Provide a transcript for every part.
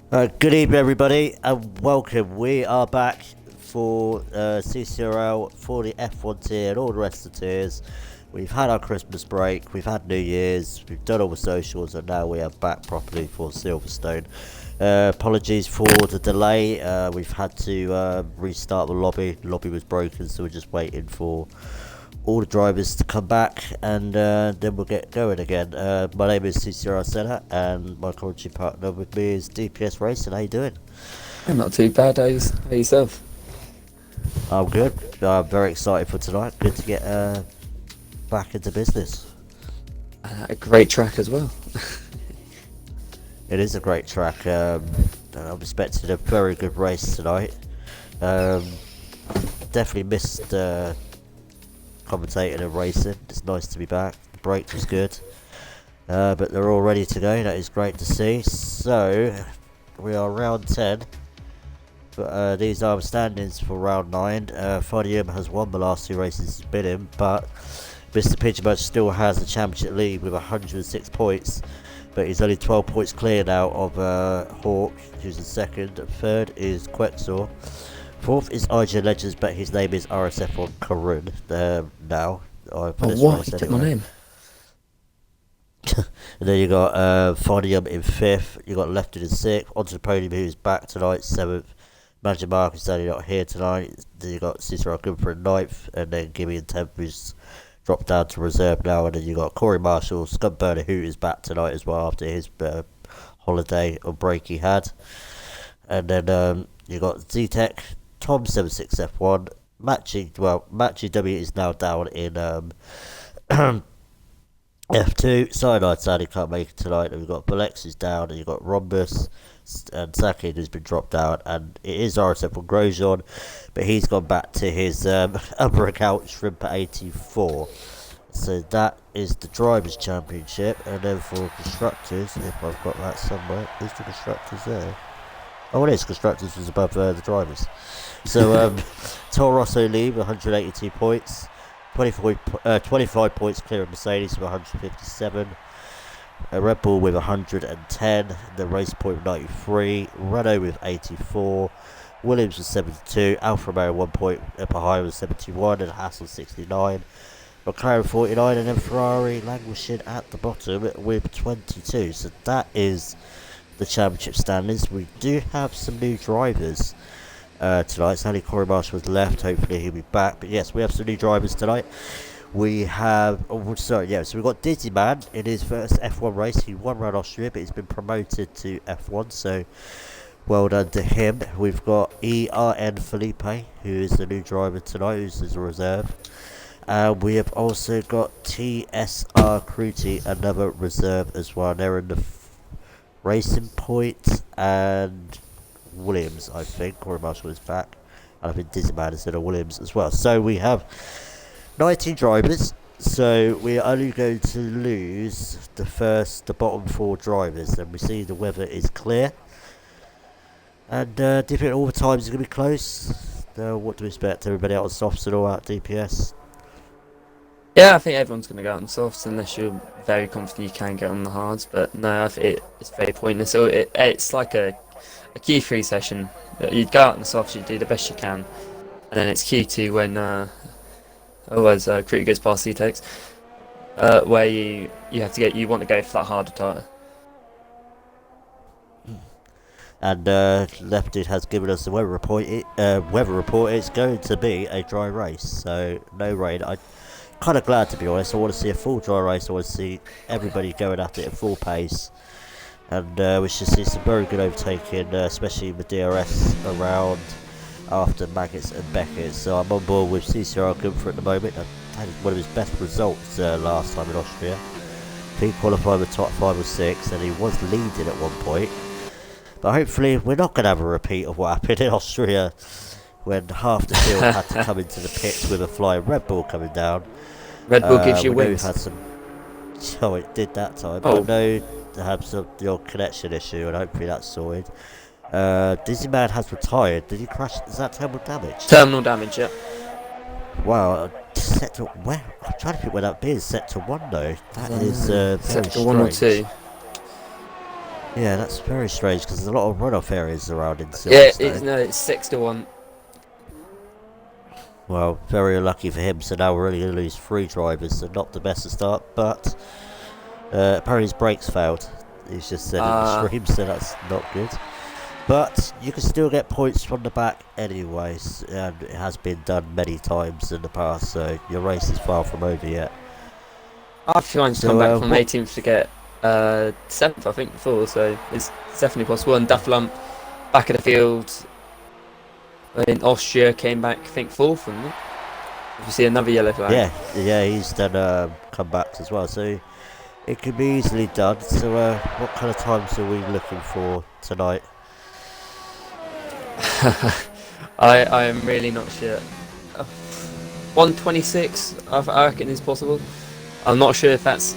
Good evening, everybody, and welcome. We are back for CCRL for the F1 tier and all the rest of the tiers. We've had our Christmas break, we've had New Year's, we've done all the socials, and now we are back properly for Silverstone. Apologies for the delay. We've had to restart the lobby. The lobby was broken, so we're just waiting for all the drivers to come back, and then we'll get going again. My name is CCRL Senna, and my commentary partner with me is DPS Racing. How you doing? Not too bad. How yourself? I'm good. I'm very excited for tonight. Good to get back into business. A great track as well. It is a great track. I'm expecting a very good race tonight. Um, Definitely missed commentating and racing. It's nice to be back. The break was good. But they're all ready to go. That is great to see. So, we are round 10. But these are the standings for round 9. Fadium has won the last 2 races he's been in, but Mr. Pidgeotto still has the championship lead with 106 points. But he's only 12 points clear now of Hawk, who's in second. Third is Quexor. Fourth is IJ Legends, but his name is RSF1 Karun now. Oh, what? You took my name. And then you got Fadium in 5th. You got Lefted in 6th. Onto the podium, who's back tonight, 7th. Manager Mark is only not here tonight. Then you got Cicero Cooper in 9th, and then Gimme in 10th, who's dropped down to reserve now. And then you got Corey Marshall, Scott Burner, who is back tonight as well after his holiday or break he had. And then you got Z-Tech, Tom76F1, Matchy W is now down in F2. Cyanide sadly can't make it tonight, and we've got Balex is down, and you've got Rhombus and Sakin who's been dropped out, and it is RSF from Grosjean, but he's gone back to his upper account, Shrimper84. So that is the Drivers' Championship, and then for Constructors, if I've got that somewhere, is the Constructors there? Oh, it is. Constructors was above the Drivers. So, Toro Rosso lead with 182 points. 25 points clear of Mercedes with 157. Red Bull with 110. The Race Point with 93. Renault with 84. Williams with 72. Alfa Romeo 1 point behind with 71. And Hassel 69. McLaren 49. And then Ferrari languishing at the bottom with 22. So that is the championship standings. We do have some new drivers tonight. It's only Corey Marshall was left. Hopefully he'll be back. But yes, we have some new drivers tonight. We have, so we've got Dizzy Man in his first F1 race. He won around Austria, but he's been promoted to F1, so well done to him. We've got ERN Felipe, who is the new driver tonight, who's a reserve. We have also got TSR Cruti, another reserve as well. They're in the Racing Point, and Williams, I think. Corey Marshall is back. And I think Dizzy Man is in a Williams as well. So we have 19 drivers, so we're only going to lose the bottom 4 drivers, and we see the weather is clear, and different all the times is going to be close. What do we expect? Everybody out on softs and all out DPS? Yeah, I think everyone's going to go on softs unless you're very confident you can get on the hards. But no, I think it's very pointless. So it's like a Q3 session. You'd go out on the softs, you do the best you can, and then it's Q2 when otherwise Cruti goes past C-Tex, where you want to go for that harder tire. And Lefted has given us the weather report. It's going to be a dry race, so no rain. I'm kind of glad, to be honest. I want to see a full dry race. I want to see everybody going at it at full pace, and we should see some very good overtaking, especially with DRS around after Maggots and Beckett. So I'm on board with CCRL Gunther at the moment. And had one of his best results last time in Austria. He qualified with top 5 or 6, and he was leading at one point. But hopefully we're not going to have a repeat of what happened in Austria when half the field had to come into the pits with a flying Red Bull coming down. Red Bull gives you wins. Had some. Oh, it did that time. Oh. I know they have the old connection issue, and hopefully that's sorted. Dizzy Man has retired. Did he crash? Is that terminal damage? Terminal damage, yeah. Wow, set to where? I'm trying to think where that be. Set to 1 though. That is very set to strange. 1 or 2. Yeah, that's very strange because there's a lot of runoff areas around in Yeah, Silverstone. it's 6-1. Well, very unlucky for him. So now we're only going to lose 3 drivers. So not the best to start, but apparently his brakes failed. He's just said in the stream, so that's not good. But you can still get points from the back anyways, and it has been done many times in the past. So your race is far from over yet. I've tried to come back from 18th to get 7th, I think, before, so it's definitely possible. And Dufflump, back of the field in Austria, came back, I think, 4th, wasn't it? If you see another yellow flag. Yeah, he's done comebacks as well, so it can be easily done. So what kind of times are we looking for tonight? I am really not sure. 1:26, I reckon is possible. I'm not sure if that's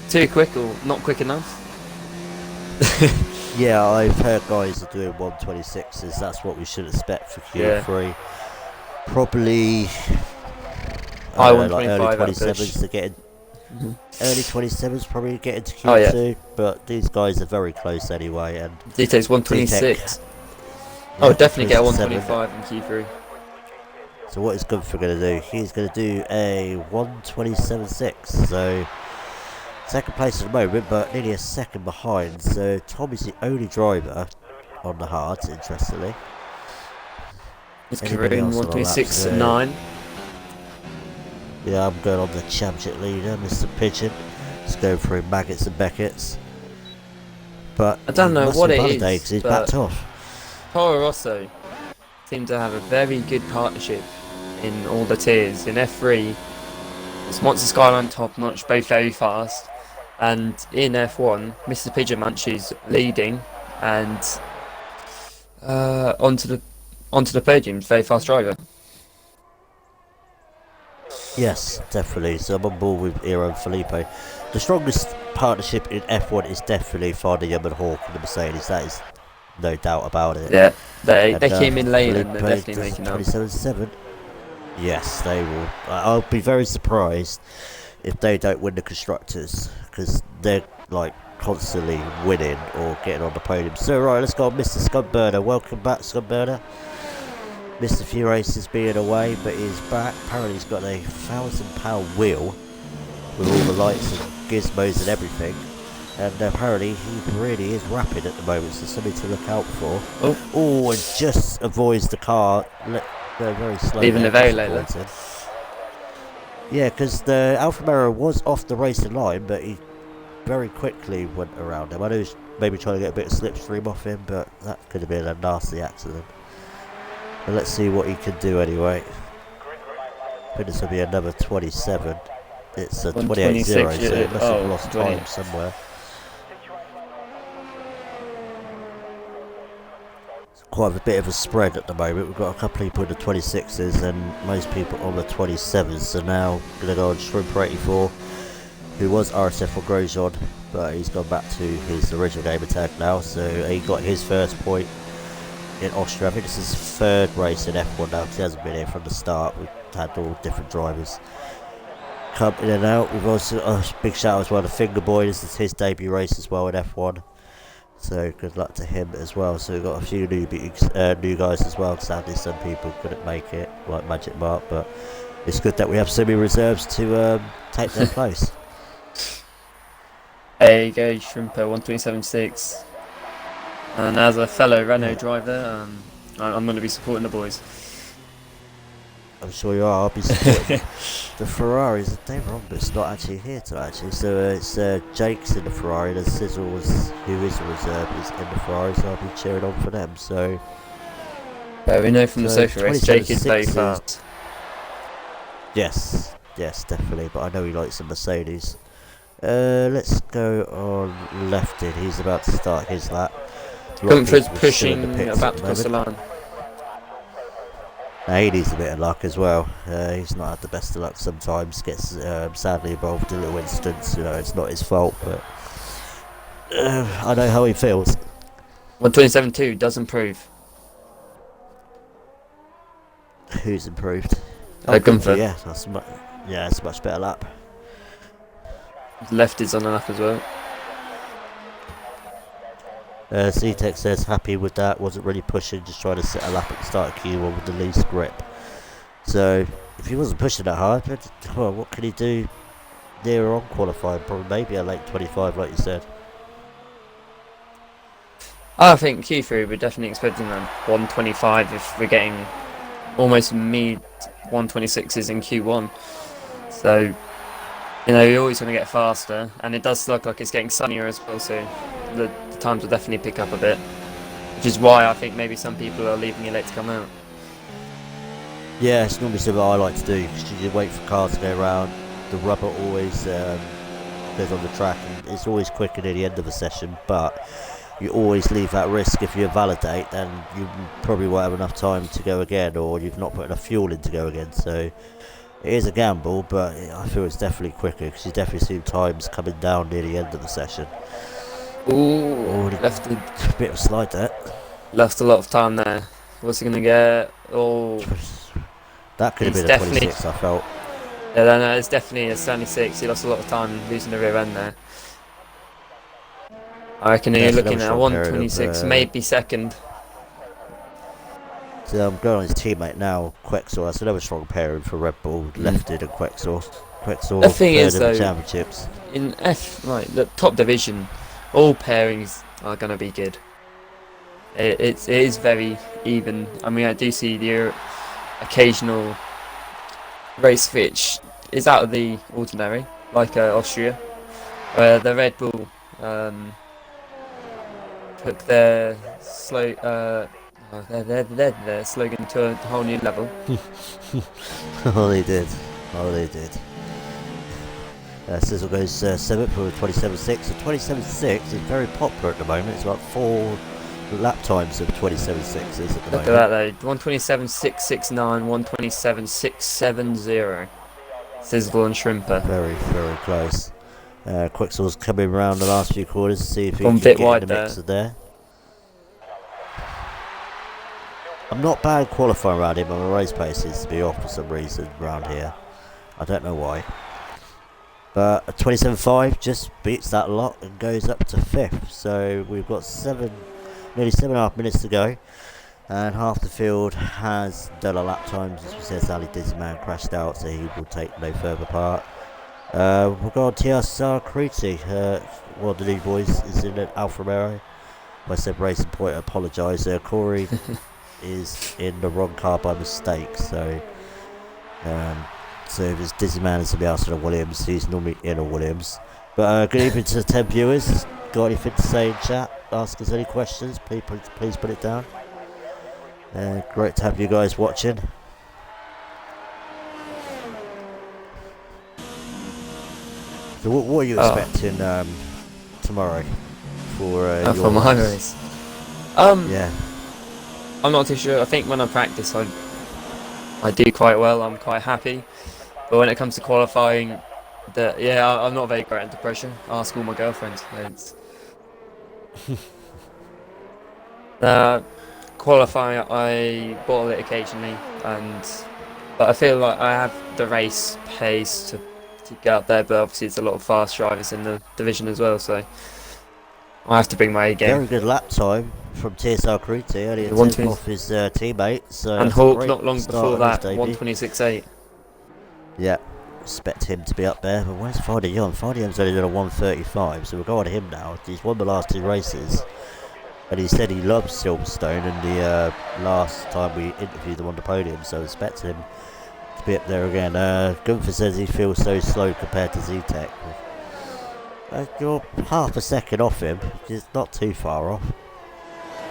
too quick or not quick enough. Yeah, I've heard guys are doing 1:26s. That's what we should expect for Q3. Yeah. Probably I like early 27s to get in. Early 27s probably get into Q2, but these guys are very close anyway. And Details 1:26. Oh, definitely get a 1:25 in Q3. So what is Gunther going to do? He's going to do a 1:27.6. So second place at the moment, but nearly a second behind. So Tom is the only driver on the hards, interestingly. It's Kareem 1:26.9. Yeah, I'm going on the championship leader, Mr. Pigeon. Just going through Maggots and Beckett's. But I don't know what it is, because he's backed off. Toro Rosso seem to have a very good partnership in all the tiers. In F3, it's Monster Skyline top notch, both very fast. And in F1, Mr. Pigeon Munch is leading and onto the podium, very fast driver. Yes, definitely. So I'm on board with Iro and Felipe. The strongest partnership in F1 is definitely Farnham and Hawke and the Mercedes. That is no doubt about it. Yeah, they came in late and they're Felipe definitely making up. 27.7. Yes, they will. I'll be very surprised if they don't win the constructors, because they're like constantly winning or getting on the podium. So right, let's go on Mr. Scumburner. Welcome back, Scumburner. Missed a few races being away, but he's back. Apparently he's got a £1,000 wheel with all the lights and gizmos and everything. And apparently he really is rapid at the moment, so something to look out for. Oh, and just avoids the car. Very slow. Even a very low. Yeah, because the Alfa Romeo was off the racing line, but he very quickly went around him. I know he was maybe trying to get a bit of slipstream off him, but that could have been a nasty accident. But let's see what he can do anyway. I think this will be another 27. It's a 28.0, so it must have lost time somewhere. It's quite a bit of a spread at the moment. We've got a couple of people in the 26s and most people on the 27s. So now going to go on Shrimper 84, who was RSF or Grosjean, but he's gone back to his original gamer tag now. So he got his first point in Austria. I think this is his third race in F1 now, because he hasn't been here from the start. We've had all different drivers come in and out. We've also got a big shout out as well to Finger Boy. This is his debut race as well in F1, so good luck to him as well. So we've got a few new guys as well. Sadly some people couldn't make it, like Magic Mark, but it's good that we have so many reserves to take their place. There you go, Shrimper 1:27.6. And as a fellow Renault driver, I'm going to be supporting the boys. I'm sure you are. I'll be supporting the Ferraris. Dave Robert's not actually here tonight, actually. So it's Jake's in the Ferrari, and Sizzle, who is a reserve, is in the Ferrari, so I'll be cheering on for them. So we know from the social race, Jake is very fast. Yes, definitely. But I know he likes the Mercedes. Let's go on Lefted. He's about to start his lap. Gunther's pushing, about to cross the line. Now he needs a bit of luck as well. He's not had the best of luck sometimes. Gets sadly involved in little incidents. You know, it's not his fault, but I know how he feels. 1:27.2 does improve. Who's improved? Gunther. Yeah, it's a much better lap. Left is on the lap as well. CTEC says happy with that, wasn't really pushing, just trying to set a lap at the start of Q1 with the least grip. So, if he wasn't pushing that hard, well, what could he do nearer on qualifying? Probably maybe a late 25, like you said. I think Q3 we're definitely expecting a 125 if we're getting almost mid 126s in Q1. So, you're always going to get faster, and it does look like it's getting sunnier as well, so the times will definitely pick up a bit. Which is why I think maybe some people are leaving it late to come out. Yeah, it's normally something I like to do, because you wait for cars to go around. The rubber always goes on the track, and it's always quicker near the end of the session, but you always leave that risk. If you invalidate, then you probably won't have enough time to go again, or you've not put enough fuel in to go again. So it is a gamble, but I feel it's definitely quicker, because you definitely see times coming down near the end of the session. Ooh, left a bit of a slide there. Left a lot of time there. What's he going to get? Oh, that could have been a 26, I felt. Yeah, no, it's definitely a 76. He lost a lot of time losing the rear end there. I reckon you're looking at 126, maybe second. So I'm going on his teammate now, Quexor. That's another strong pairing for Red Bull, Lefted and Quexor. Quexor, the thing is, though, championships. In the top division, all pairings are going to be good. It is very even. I mean, I do see the occasional race which is out of the ordinary, like Austria, where the Red Bull took their their slogan to a whole new level. Oh, they did. Sizzle goes 7th for 27.6. So 27.6 is very popular at the moment. It's about 4 lap times of 27.6s at the moment. Look at that though, 127.669, 127.670. Sizzle and Shrimper. Very, very close. Quixel's coming round the last few quarters to see if he can bit get wide in the mixer there. I'm not bad qualifying around him, but my race pace seems to be off for some reason around here. I don't know why. But a 27.5 just beats that lot and goes up to 5th. So we've got nearly 7.5 minutes to go. And half the field has done a lap times. As we said, Sally Dizzyman crashed out, so he will take no further part. We'll go on TSR Crete. One of the new boys is in an Alfa Romeo. If I said Racing Point, I apologise. Corey is in the wrong car by mistake, so if it's Dizzyman is somebody else in a Williams, he's normally in a Williams. But good evening to the 10 viewers. Got anything to say in chat? Ask us any questions, please put it down. Great to have you guys watching. So what are you expecting tomorrow for my race? Yeah. I'm not too sure. I think when I practice, I do quite well. I'm quite happy. But when it comes to qualifying, I'm not very great under pressure. Ask all my girlfriends. Qualifying, I bottle it occasionally, but I feel like I have the race pace to get up there. But obviously, it's a lot of fast drivers in the division as well, so I have to bring my A game. Very good lap time from TSR Crete, only a 10th off his teammate. So and Hawk not long before that, 126.8. Yeah, expect him to be up there. But where's Fadi Young? Fadi Young's only done a 135, so we'll go on him now. He's won the last 2 races. And he said he loves Silverstone, and the last time we interviewed him on the podium, so expect him to be up there again. Gunther says he feels so slow compared to ZTEC. You're half a second off him, which is not too far off.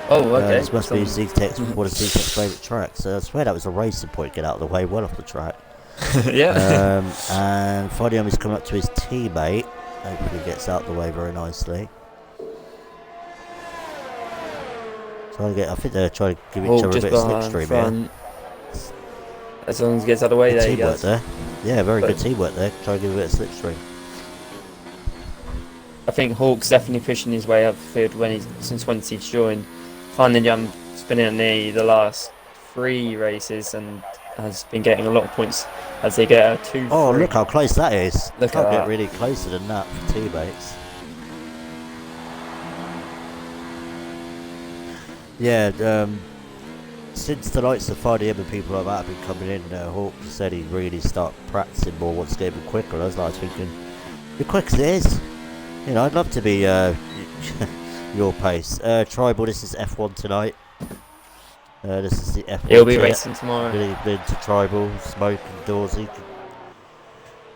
Oh, okay. This must be ZTEC's one of ZTEC's favourite tracks. So I swear that was a Racing Point, get out of the way, well off the track. Yeah. And Fadium is coming up to his teammate. Hopefully he gets out of the way very nicely. I think they're trying to give each other a bit of slipstream here. As long as he gets out of the way, there you go. Yeah, very good teamwork there. Try to give a bit of slipstream. I think Hawk's definitely pushing his way up the field since he's joined. Finally, spinning near the last 3 races and has been getting a lot of points as they get a 2-3. Oh, look how close that is. Look Can't at get that. really closer than that for teammates. Yeah, since the likes of 5M and people like that have been coming in, Hawk said he'd really start practicing more once the game was quicker. I was like thinking, you're quick as it is. You know, I'd love to be your pace. Tribal, this is F1 tonight. This is the He'll F1 be kit. racing tomorrow. Good evening to Tribal, Smoke and Dawsey.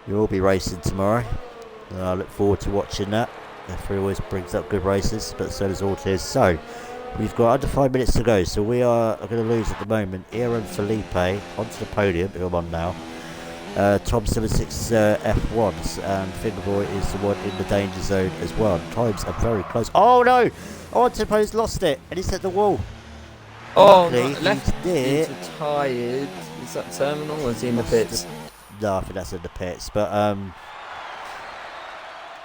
You'll all be racing tomorrow. I look forward to watching that. F3 always brings up good races, but so does Ortiz. So, we've got under 5 minutes to go, so we are going to lose at the moment. Aaron Felipe onto the podium, who I'm on now. Tom 76 F1s, and Fingerboy is the one in the danger zone as well. Times are very close. Oh no! Antipode's lost it, and he's hit the wall. Oh, Luckily, no, left he's into tired. Is that terminal or is he in the pits? No, I think that's in the pits, but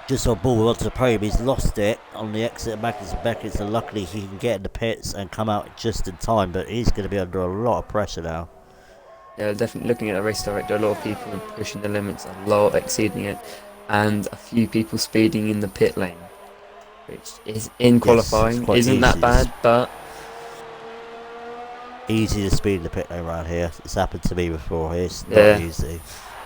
just on ball onto the podium, he's lost it on the exit of Magnus and Beckett, so luckily he can get in the pits and come out just in time, but he's going to be under a lot of pressure now. Yeah, definitely looking at the race director, a lot of people pushing the limits, a lot exceeding it, and a few people speeding in the pit lane, which is in qualifying, isn't that bad, but... Easy to speed in the pit lane around here. It's happened to me before, it's not easy.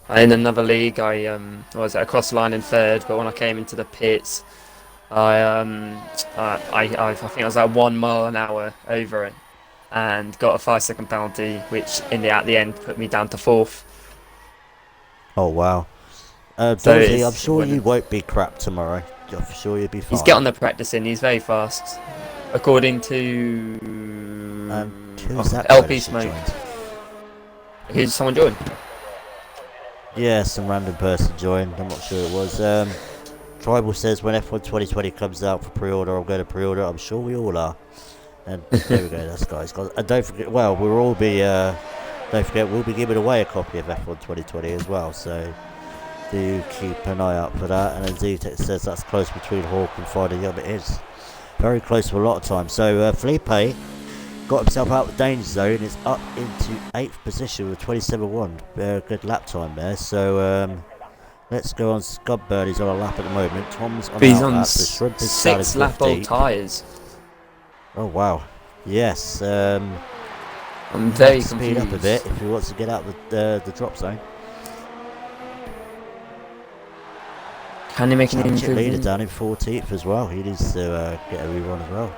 In another league, I was across the line in third, but when I came into the pits, I think I was like 1 mile an hour over it, and got a 5-second penalty, which at the end put me down to 4th. Oh wow! So Dorothy, I'm sure you won't be crap tomorrow. I'm sure you'll be fine. He's getting the practice in. He's very fast, according to who's that LP Smoke. Who's someone joined? Yeah, some random person joined. I'm not sure it was. Tribal says when F1 2020 comes out for pre-order, I'm going to pre-order. I'm sure we all are. And there we go. That's guys. And don't forget. Well, we'll all be. Don't forget, we'll be giving away a copy of F1 2020 as well. So do keep an eye out for that. And then Z-Tech says that's close between Hawk and Friday. Yeah, but it is very close for a lot of time. So Felipe got himself out of the danger zone. Is up into 8th position with 27.1. Good lap time there. So let's go on. Scudburn is on a lap at the moment. Tom's on He's out on lap. The Shrimp is 6 lap old tyres. Oh wow. Yes. I'm very confused. Speed up a bit if he wants to get out of the drop zone. Can he make an leader improvement? down in 14th as well. He needs to get a rerun as well.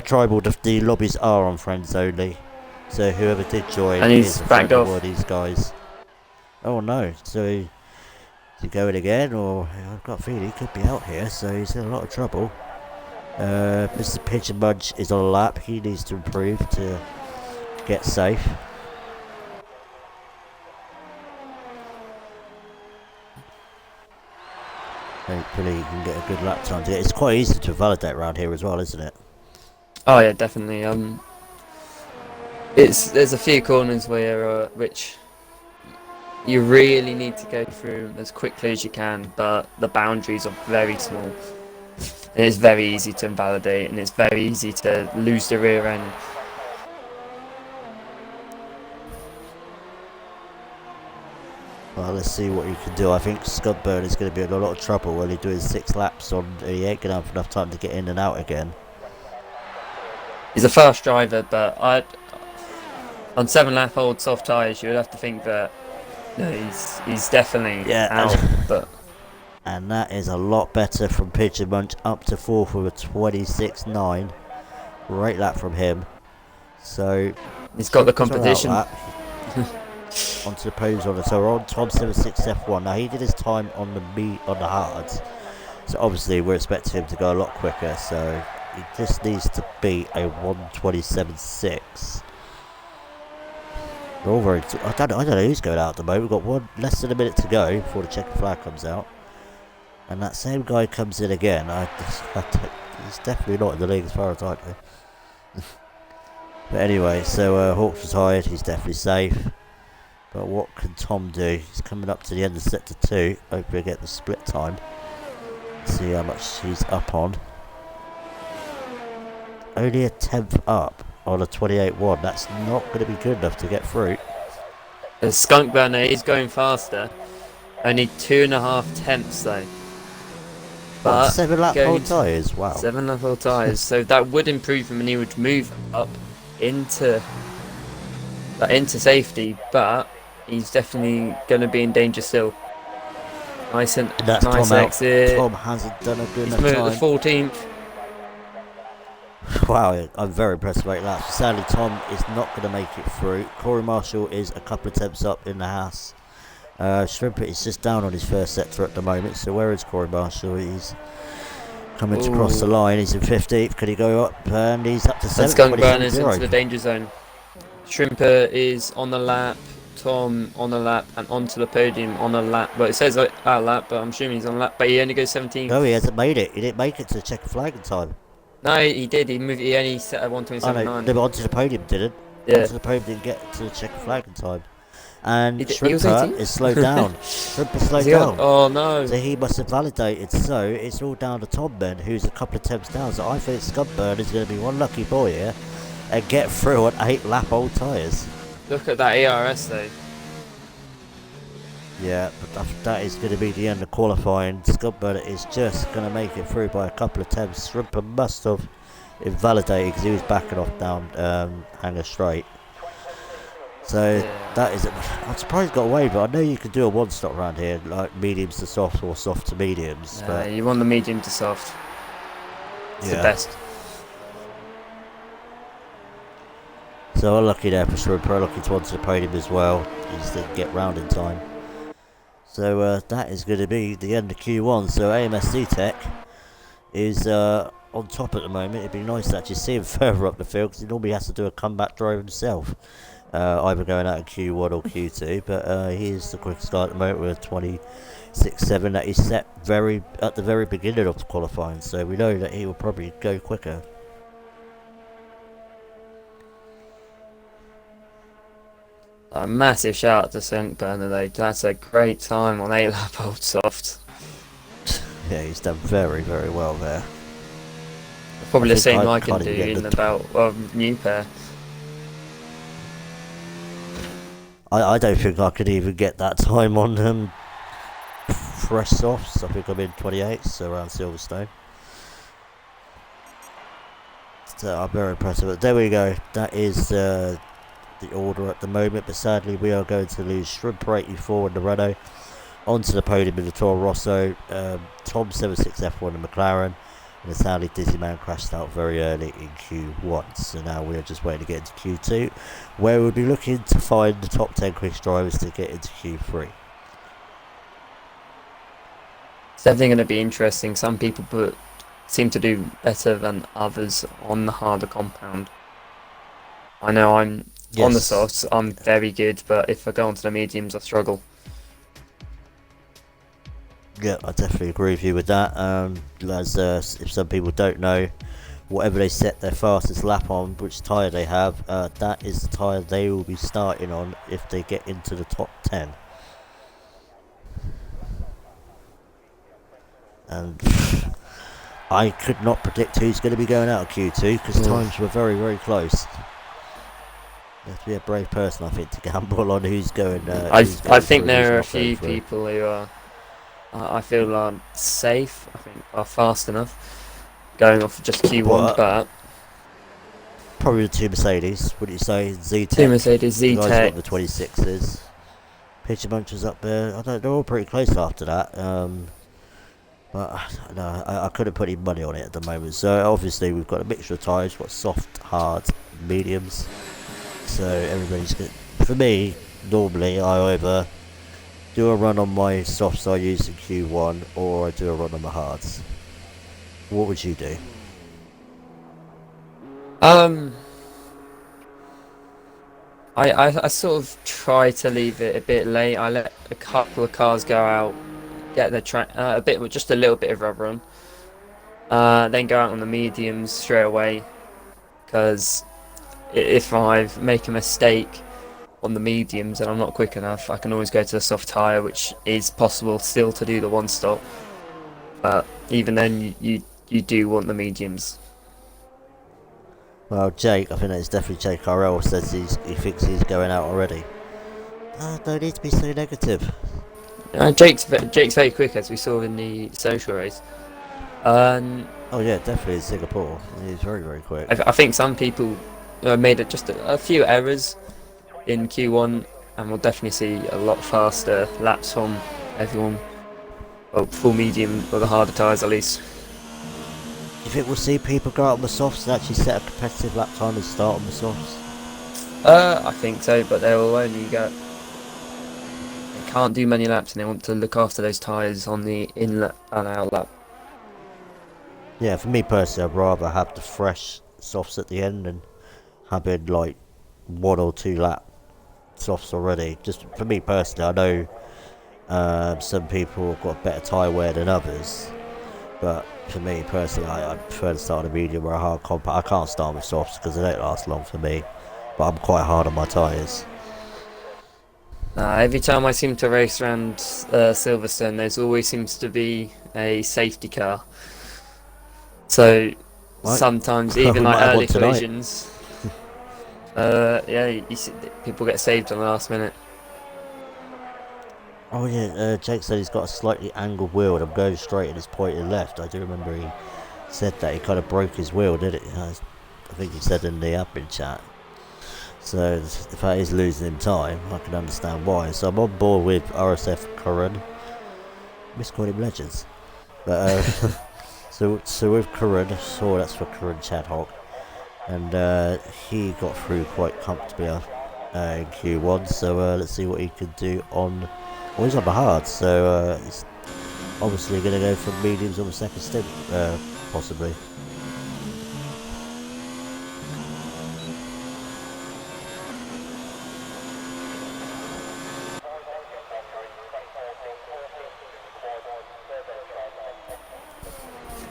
Tribal, the lobbies are on friends only, so whoever did join and he's is a backed off. One of these guys. Oh no! So is he going again, or I've got a feeling he could be out here, so he's in a lot of trouble. Mr. Pigeon Mudge is on a lap. He needs to improve to get safe. Hopefully he can get a good lap time. It's quite easy to validate around here as well, isn't it? Oh yeah, definitely. There's a few corners where which you really need to go through as quickly as you can, but the boundaries are very small. And it's very easy to invalidate, and it's very easy to lose the rear end. Well, let's see what he can do. I think Scudburn is going to be in a lot of trouble when he's doing 6 laps on. He ain't going to have enough time to get in and out again. He's a fast driver, but on 7 lap old soft tyres, you would have to think that he's definitely out. But and that is a lot better from Pigeon Munch, up to 4th with a 26.9. Great lap from him. So he's got the competition. Onto the podium on it. So we're on Tom 76 F1. Now he did his time on the hards. So obviously we're expecting him to go a lot quicker. So he just needs to beat a 127.6. We're all very. I don't know who's going out at the moment. We've got less than a minute to go before the checkered flag comes out. And that same guy comes in again. He's definitely not in the league as far as I know. But anyway, so Hawk's retired. He's definitely safe. But what can Tom do? He's coming up to the end of sector 2. Hopefully get the split time. See how much he's up on. Only a 10th up on a 28.1. That's not going to be good enough to get through. The Skunk Burner is going faster. Only 2.5 tenths though. What, But 7 lap going old to tyres? Wow. 7 level tyres, so that would improve him, and he would move up into into safety. But he's definitely going to be in danger still. Nice and And that's Tom nice out. exit. Tom hasn't done a good He's enough moved at the time. 14th. Wow, I'm very impressed about that. Sadly, Tom is not going to make it through. Corey Marshall is a couple of attempts up in the house. Shrimper is just down on his first sector at the moment. So where is Corey Marshall? He's coming to cross the line. He's in 15th. Could he go up? And he's up to 7th. And Skunk Burners into the danger zone. Shrimper is on the lap. Tom on the lap and onto the podium on a lap. But it says a lap, but I'm assuming he's on a lap. But he only goes 17th. No, he hasn't made it. He didn't make it to the checker flag in time. No, he did. He moved. He only set at 1:27.9. No, onto the podium didn't. Yeah. Onto the podium didn't get to the checker flag in time. And He was Shrimper 18th? is slowed down. Shrimper slowed Is he on? down. Oh no. So he must have validated. So it's all down to Tom then, who's a couple of attempts down. So I think Scudburn is going to be one lucky boy here and get through on 8 lap old tyres. Look at that ERS though. Yeah, but that is going to be the end of qualifying. Scudburn is just going to make it through by a couple of attempts. Shrimper must have invalidated because he was backing off down Hanger Straight. So Yeah. that is, I'm surprised he got away, but I know you can do a one stop around here, like mediums to soft or soft to mediums. But You want the medium to soft. It's the best. So unlucky there for Shrimper, unlucky to onto the podium as well. He just didn't get round in time. So that is going to be the end of Q1. So AMSC Tech is on top at the moment. It'd be nice to actually see him further up the field because he normally has to do a comeback drive himself. Either going out in Q1 or Q2, but he is the quickest guy at the moment with a 26.7 that he set at the very beginning of the qualifying, so we know that he will probably go quicker. A massive shout out to Skunk Burner though. That's a great time on 8 lap old soft. Yeah, he's done very, very well there. Probably the same I can can't do even get in the about new pair. I don't think I could even get that time on fresh softs. I think I'm in 28, so around Silverstone. So I'm very impressed with it. There we go. That is the order at the moment, but sadly we are going to lose Shrimper 84 in the Renault, onto the podium in the Toro Rosso, Tom 76 F1 in McLaren, and sadly Dizzy Man crashed out very early in Q1, so now we're just waiting to get into Q2, where we'll be looking to find the top 10 quickest drivers to get into Q3. It's definitely going to be interesting. Some people seem to do better than others on the harder compound. I know I'm on the softs, I'm very good, but if I go onto the mediums, I struggle. Yeah, I definitely agree with you with that. If some people don't know, whatever they set their fastest lap on, which tyre they have, that is the tyre they will be starting on if they get into the top 10. And I could not predict who's going to be going out of Q2 because times were very, very close. You have to be a brave person, I think, to gamble on who's going. I think there are a few people who are, I feel, are safe. I think are fast enough, going off just Q1, but probably the two Mercedes. Would you say Z-Tech? Two Mercedes, Z-Tech. The guys got the 26s. Pitcher Munchers up there. I don't. They're all pretty close after that. But no, I couldn't put any money on it at the moment. So obviously we've got a mixture of tyres. We've got soft, hard, mediums. So everybody's good. For me, normally I either do a run on my softs I use in Q1 or I do a run on the hards. What would you do? I sort of try to leave it a bit late. I let a couple of cars go out, get the track just a little bit of rubber on, then go out on the mediums straight away. Because if I make a mistake on the mediums and I'm not quick enough, I can always go to the soft tyre, which is possible still to do the one stop. But even then, you do want the mediums. Well, Jake, I think it's definitely CCRL says he thinks he's going out already. Don't need to be so negative. Jake's very quick, as we saw in the social race. Um, Oh yeah, definitely in Singapore. He's very, very quick. I think some people made just a few errors in Q1, and we'll definitely see a lot faster laps from everyone. Well, full medium or the harder tyres at least. Do you think we'll see people go out on the softs and actually set a competitive lap time and start on the softs? I think so, but they will only go. They can't do many laps, and they want to look after those tyres on the in and out lap. Yeah, for me personally, I'd rather have the fresh softs at the end than having like 1 or 2 lap softs already. Just for me personally, I know some people have got better tyre wear than others, but for me personally, I prefer to start on a medium or a hard compact. I can't start with softs because they don't last long for me, but I'm quite hard on my tyres. Every time I seem to race around Silverstone, there's always seems to be a safety car. So Right? sometimes we even like might have one early tonight. collisions, yeah, you see, people get saved on the last minute. Oh yeah, Jake said he's got a slightly angled wheel and I'm going straight and it's pointing left. I do remember he said that he kind of broke his wheel, did it? I think he said in the admin chat. So if that is losing him time, I can understand why. So I'm on board with RSF Curran. Miscalled him Legends. But so with Curran, so that's for Curran Chadhock. And he got through quite comfortably in Q1. So let's see what he can do on. Well, he's on the hard, so he's obviously going to go for mediums on the second stint, possibly.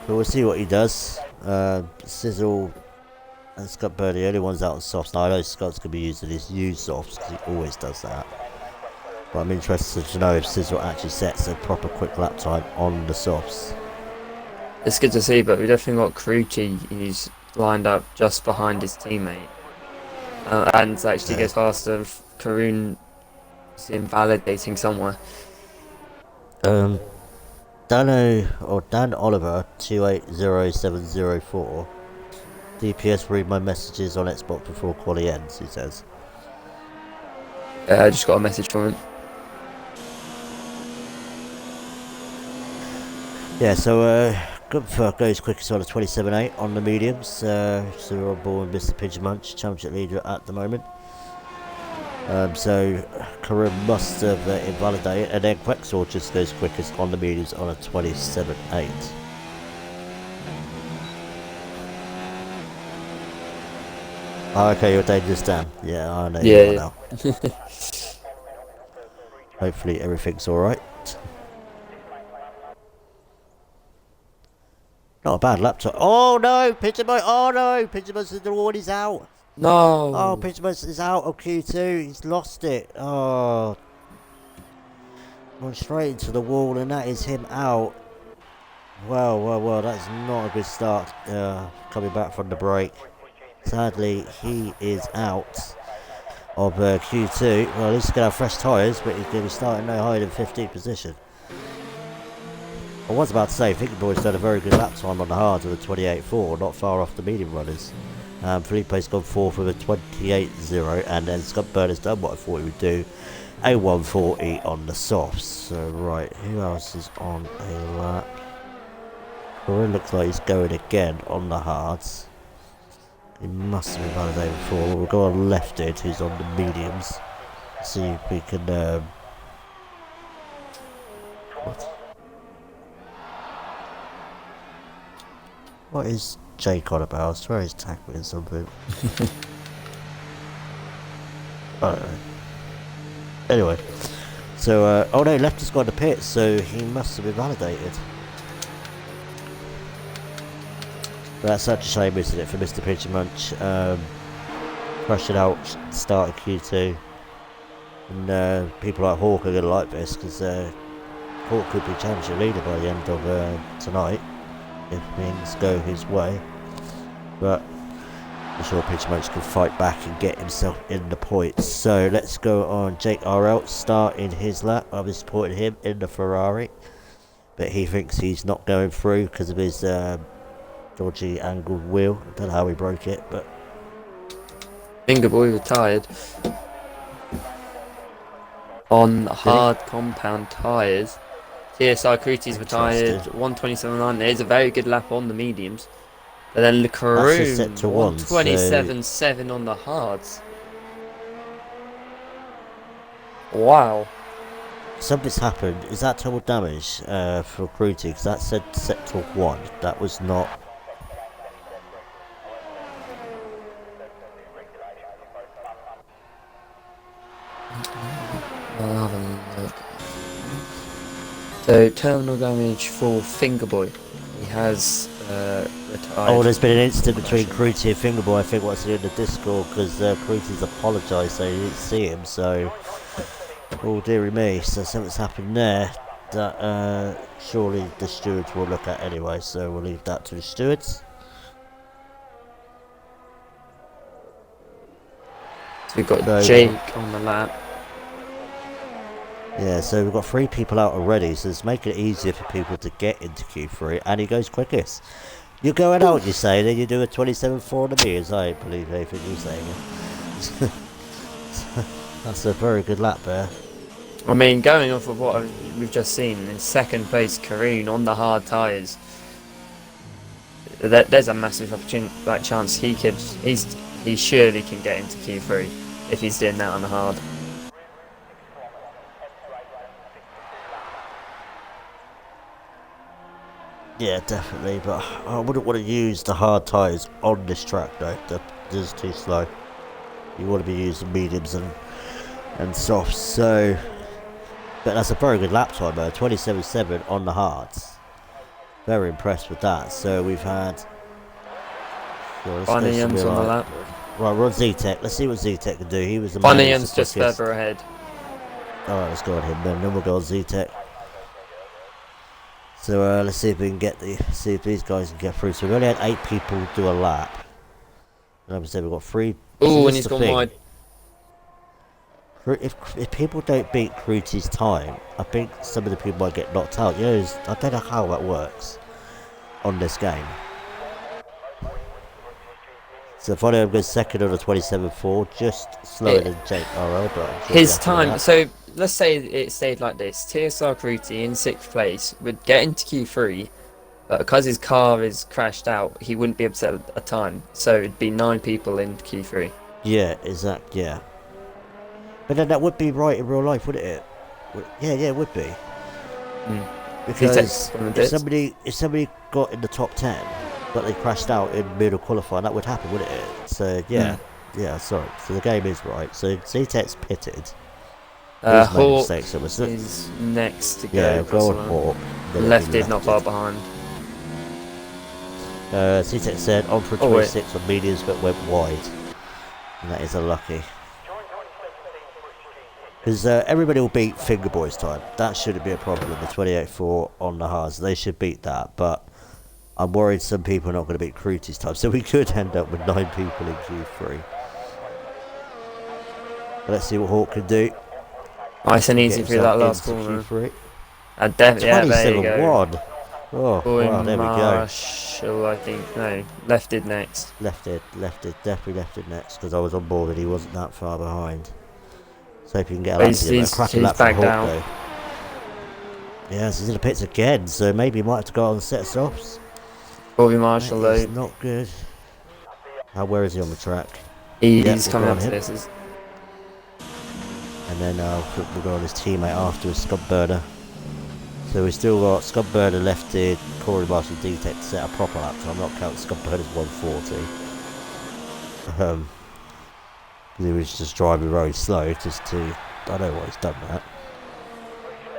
But we'll see what he does. Sizzle and Scott Bird, the only ones out on softs. Now I know Scott's going to be using his used softs because he always does that. But I'm interested to know if Sizzle actually sets a proper quick lap time on the softs. It's good to see, but we definitely got Carucci who's lined up just behind his teammate, and actually goes faster. Karun is invalidating somewhere. Dan Oliver 280704. DPS read my messages on Xbox before quali ends, he says. I just got a message from him. Yeah, so good for goes quickest on a 27.8 on the mediums. So we're on board with Mr. Pigeon Munch, championship leader at the moment. So Karim must have invalidated, and then Quexor just goes quickest on the mediums on a 27.8. Oh, okay, you're dangerous, Dan. Yeah, I know you are now. Hopefully everything's alright. Not a bad laptop. Oh no, Pigeon Munch! Oh no, Pigeon Munch is the one. He's out. No. Oh, Pigeon Munch is out of Q2. He's lost it. Oh, gone straight into the wall, and that is him out. Well. That's not a good start. Coming back from the break. Sadly, he is out of Q2. Well, at least he's going to have fresh tyres, but he's going to be starting no higher than 15th position. I was about to say, Finkenboy's done a very good lap time on the hards with a 28.4, not far off the medium runners. Felipe's gone 4th with a 28.0, and then Scott Burner's done what I thought he would do, a 140 on the softs. So, right, who else is on a lap? Corinne looks like he's going again on the hards. He must have been validated before. We'll go on Lefted, who's on the mediums. See if we can. What is Jake on about? I swear he's tackling something. I don't know. Anyway, so oh no, Left has gone to pit, so he must have been validated. But that's such a shame, isn't it, for Mr. Pigeon Munch? Crashing out, start of Q2. And people like Hawk are going to like this, because Hawk could be championship leader by the end of tonight, if things go his way. But I'm sure Pigeon Munch can fight back and get himself in the points. So let's go on Jake RL, starting his lap. I'll be supporting him in the Ferrari. but he thinks he's not going through because of his dodgy angled wheel. I don't know how he broke it, but Finger Boy retired on did he? hard compound tyres. TSR Cruti's retired Interesting. 127.9. There's a very good lap on the mediums. And then That's just set Lecaroon to 1, so 127.7 on the hards. Wow. something's happened. Is that total damage for Cruty? Because that said set to 1. That was not. I'll have a look. So terminal damage for Fingerboy. He has retired. Oh, there's been an incident between Crashing. Cruty and Fingerboy. I think what's in the Discord because Cruty's apologised, so he didn't see him. So, oh dearie me. So something's happened there that surely the stewards will look at anyway. So we'll leave that to the stewards. So we've got So, Jake on the lap. Yeah, so we've got 3 people out already, so it's making it easier for people to get into Q3, and he goes quickest. You're going out, you say, then you do a 27.4 on the meters. I don't believe anything you're saying. That's a very good lap there. I mean, going off of what we've just seen, in second place, Karoon on the hard tyres. There's a massive opportunity, chance he surely can get into Q3 if he's doing that on the hard. Yeah, definitely, but I wouldn't want to use the hard tyres on this track though. They're just too slow. You want to be using mediums and softs, so. But that's a very good lap time though, 27.7 on the hards. Very impressed with that. So we've had. Bunnyans on the lap. Right, we're on Z-Tech. Let's see what Z-Tech can do. He was the Bunnyans just further ahead. Alright, let's go on him then we'll go on Z-Tech. So let's see if we can see if these guys can get through. So we only had 8 people do a lap. Like I said, we've got 3. Oh, and he's gone wide. If people don't beat Cruty's time, I think some of the people might get knocked out. I don't know how that works on this game. So if I know I'm going second on a 27.4, just slower than Jake RL, but I'm sure his time. So let's say it stayed like this: TSR Cruty in 6th place would get into Q3, but because his car is crashed out, he wouldn't be able to set a time. So it'd be 9 people in Q3. Yeah, exactly. Yeah, but then that would be right in real life, wouldn't it? Yeah, it would be. Because if somebody got in the top 10. But they crashed out in middle qualifying, that would happen, wouldn't it? So, yeah. Sorry. So the game is right. So Z-Tech's pitted. Hawk is next to go. Yeah, go on Hawk. Lefted, not far behind. Z-Tech said on for 26 on mediums, but went wide. And that is unlucky. Because everybody will beat Fingerboy's time. That shouldn't be a problem. The 28.4 on the hards. They should beat that, but I'm worried some people are not going to beat Cruty's time, so we could end up with 9 people in Q3. But let's see what Hawk can do. Nice and easy through that last corner. Q3. Yeah, there you go. 27.1. Oh, wow, there we go. Marshall, I think. No, lefted next. Lefted, definitely lefted next, because I was on board and he wasn't that far behind. So if you can get a lap to him, a cracking lap from Hawk though. Yeah, so he's in the pits again, so maybe he might have to go on a set of softs. Bobby Marshall though. Not good. Where is he on the track? He's coming up to this. And then we'll go on his teammate afterwards, Scott Burner. So we've still got Scott Burner lefted, Corey Marshall D-Tech to set a proper lap, so I'm not counting Scott Burner's 140. He was just driving very slow, just to. I don't know why he's done that.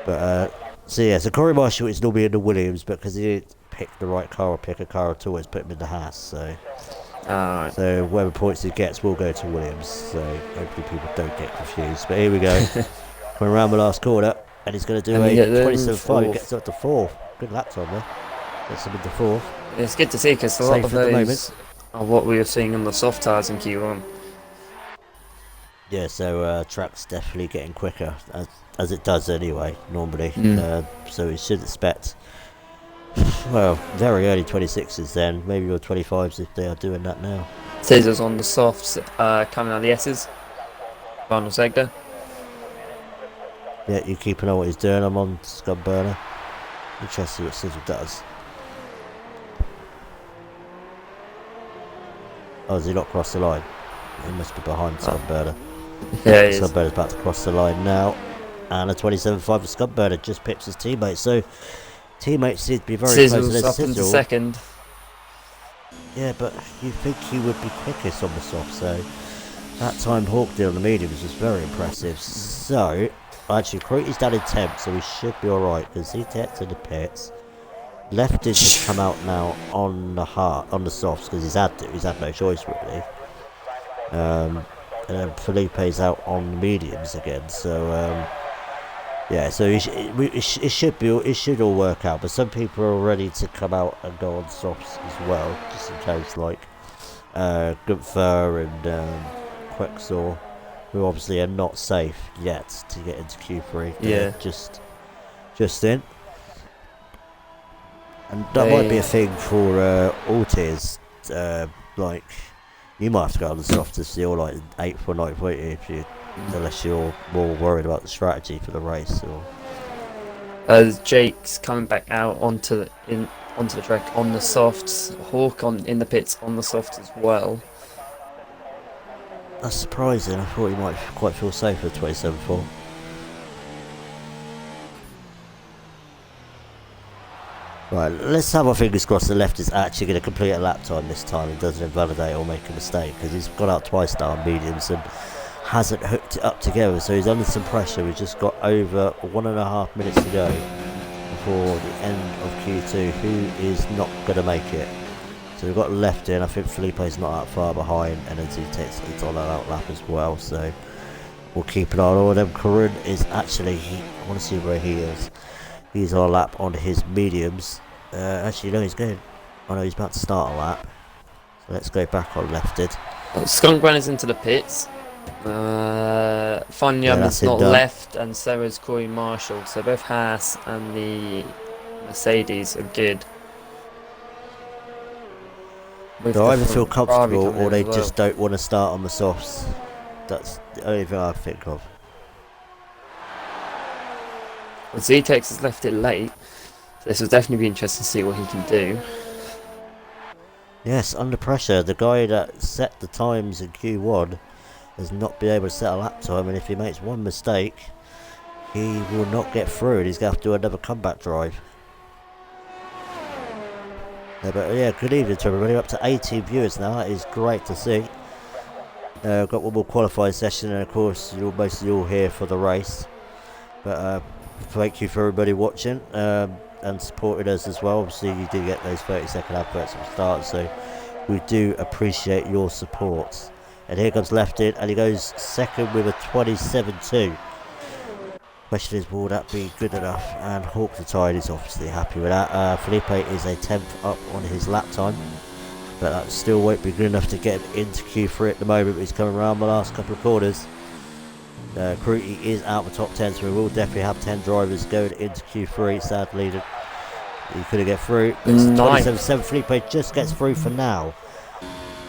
But, so Corey Marshall is normally in the Williams, but because he didn't pick the right car or pick a car at all, it's put him in the Haas, so. Alright. So whatever points he gets will go to Williams, so hopefully people don't get confused. But here we go. Coming around the last corner, and he's going to do a 27.5, he gets up to 4. Good lap time there. Gets him into 4th. It's good to see, because a lot of those are what we were seeing on the soft tyres in Q1. Yeah, so track's definitely getting quicker, as it does anyway, normally. Mm. So we should expect, well, very early 26s then, maybe your 25s if they are doing that now. Scissors on the softs, coming out the S's. Final sector. Yeah, you keep an eye on what he's doing. I'm on Scud Burner. Interesting to see what Sizzle does. Oh, has he not crossed the line? He must be behind Scud Burner. Yeah, he is. Scud Burner's about to cross the line now. And a 27.5 for Scud Burner just pips his teammate. So, teammates seem to be very close to Sizzle's this up Sizzle. into second. Yeah, but you think he would be quickest on the soft, so that time Hawk did on the mediums was very impressive. So, actually, Cruty's down in 10th, so we should be alright, because he gets in the pits. Leftage has come out now on the softs, because he's had no choice really. And then Felipe's out on the mediums again, so yeah, so it should all work out. But some people are ready to come out and go on softs as well, just in case, like Gunther and Quexor, who obviously are not safe yet to get into Q3. Yeah. Just in. And that might be a thing for all tiers. Like, you might have to go on the soft to see all like 8th or 9th, won't you? Unless you're more worried about the strategy for the race. Or Jake's coming back out onto the track on the softs. Hawk in the pits on the softs as well. that's surprising. I thought he might quite feel safe at 27.4. Right, let's have our fingers crossed the left is actually going to complete a lap time this time and doesn't invalidate or make a mistake, because he's gone out twice now on mediums and hasn't hooked it up together, so he's under some pressure. We've just got over 1.5 minutes to go before the end of Q2. Who is not going to make it? So we've got left in. I think Felipe's not that far behind, and then it's on an out lap as well, so we'll keep an eye on all of them. Karun is actually, I want to see where he is. He's on a lap on his mediums. Actually, no, he's going. Oh no, he's about to start a lap. So let's go back on lefted. Skunk runners into the pits. Fanyam is not left, and so is Corey Marshall. So both Haas and the Mercedes are good. They either feel comfortable or they just don't want to start on the softs. That's the only thing I think of. Well, Zetex has left it late, so this will definitely be interesting to see what he can do. Yes, under pressure. The guy that set the times in Q1 has not been able to set a lap time, and if he makes one mistake, he will not get through, and he's going to have to do another comeback drive. Yeah, but yeah, good evening to everybody. We're up to 18 viewers now. That is great to see. Got one more qualifying session, and of course, you're mostly all here for the race. But thank you for everybody watching and supporting us as well. Obviously, you do get those 30-second adverts at the start, so we do appreciate your support. And here comes left in, and he goes second with a 27.2. Question is, will that be good enough? And Hawk the Tide is obviously happy with that. Felipe is a 10th up on his lap time, but that still won't be good enough to get him into Q3 at the moment. He's coming around the last couple of corners. Cruty is out of the top 10, so we will definitely have 10 drivers going into Q3. Sadly, he couldn't get through. 27.7. Felipe just gets through for now,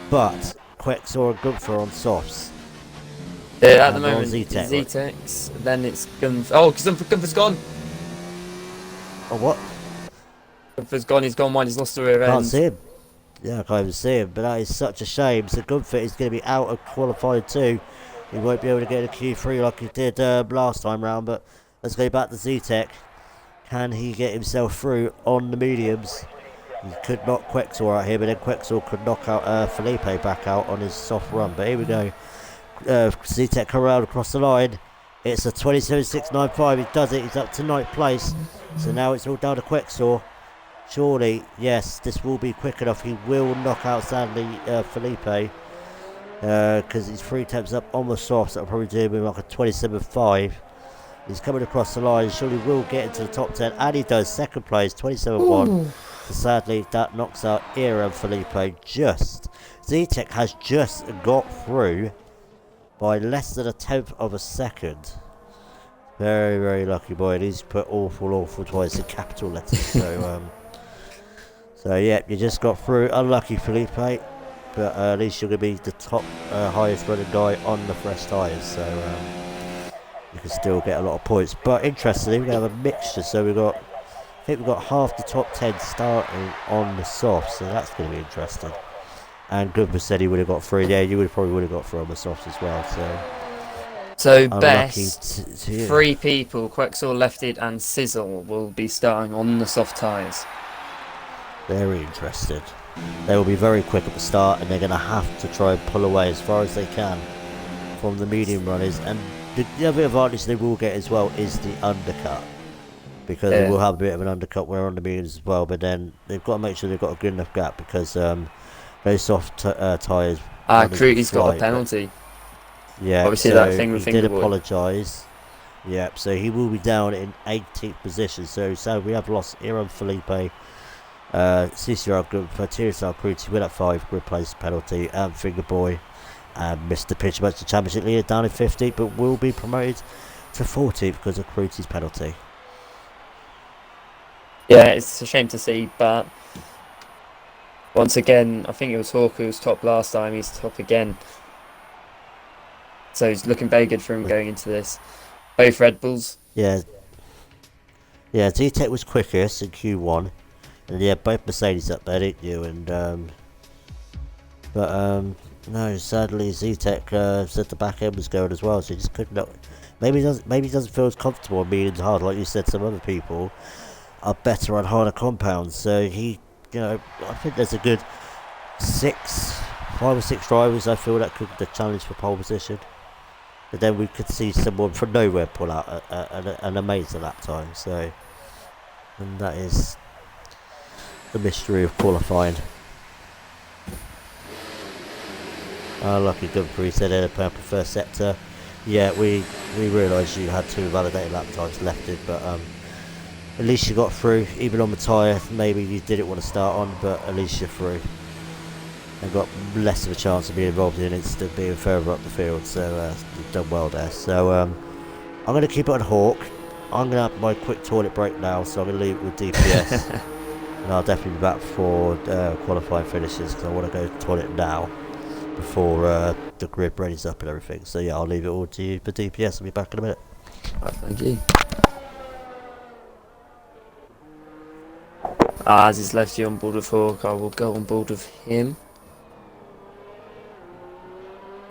but Quexor and Gunther on softs. At the moment, Zetex, then it's Gunther. Oh, because Gunther's gone. Oh, what? Gunther's gone, he's gone wide, he's lost the rear end. Can't see him. Yeah, I can't even see him, but that is such a shame. So Gunther is going to be out of qualifying 2. He won't be able to get a Q3 like he did last time round, but let's go back to Zetec. Can he get himself through on the mediums? He could knock Quexor out here, but then Quexor could knock out Felipe back out on his soft run. But here we go. Zetec corralled across the line. It's a 27.695. He does it. He's up to 9th place. So now it's all down to Quexor. Surely, yes, this will be quick enough. He will knock out, sadly, Felipe. Because he's 3 attempts up on the softs. That'll probably do him like a 27.5. He's coming across the line. Surely will get into the top 10. And he does. Second place, 27.1. So sadly, that knocks out Era and Felipe just. Zetec has just got through by less than a tenth of a second. Very, very lucky boy. And he's put awful, awful twice in capital letters. So yeah, you just got through. Unlucky, Felipe. But at least you're going to be the top highest running guy on the fresh tyres. So you can still get a lot of points. But interestingly, we're going to have a mixture. So I think we've got half the top 10 starting on the soft. So that's going to be interesting. And Goodman said he would have got through. Yeah, you probably would have got through on the softs as well. So Unlucky best to you. 3 people, Quexor, Lefted and Sizzle, will be starting on the soft tyres. Very interested. They will be very quick at the start, and they're going to have to try and pull away as far as they can from the medium runners. And the other advantage they will get as well is the undercut, because they will have a bit of an undercut where on the mediums as well. But then they've got to make sure they've got a good enough gap, because those soft tyres. Cruty's got a penalty. Yeah, obviously so that thing with he did Fingerboard. apologise. Yep, so he will be down in 18th position. So we have lost Iran Felipe, CCRL Group, Tirisal Cruty with that 5 grid place penalty, and Fingerboy, and Mr. Pitch Match the Championship leader down in 15th, but will be promoted to 14th because of Cruty's penalty. Yeah, it's a shame to see, but once again, I think it was Hawk who was top last time. He's top again. So he's looking very good for him going into this. Both Red Bulls. Yeah, Z-Tech was quickest in Q1. And yeah, both Mercedes up there, didn't you? And no, sadly Z-Tech said the back end was going as well, so he just couldn't. Maybe he doesn't feel as comfortable on mediums hard, like you said. Some other people are better on harder compounds, so he, I think there's a good 5 or 6 drivers I feel that could the challenge for pole position. But then we could see someone from nowhere pull out an amazing lap time. So, and that is the mystery of qualifying. Lucky Dumfries said in a purple first sector. Yeah, we realised you had 2 validated lap times left in, but at least you got through. Even on the tyre, maybe you didn't want to start on, but at least you're through. And got less of a chance of being involved in it instead of being further up the field, so you've done well there. So I'm going to keep it on Hawk. I'm going to have my quick toilet break now, so I'm going to leave it with DPS. And I'll definitely be back for qualifying finishes, because I want to go to the toilet now before the grid readies up and everything. So yeah, I'll leave it all to you for DPS. I'll be back in a minute. Right, thank you. As he's left you on board with Hawk, I will go on board with him.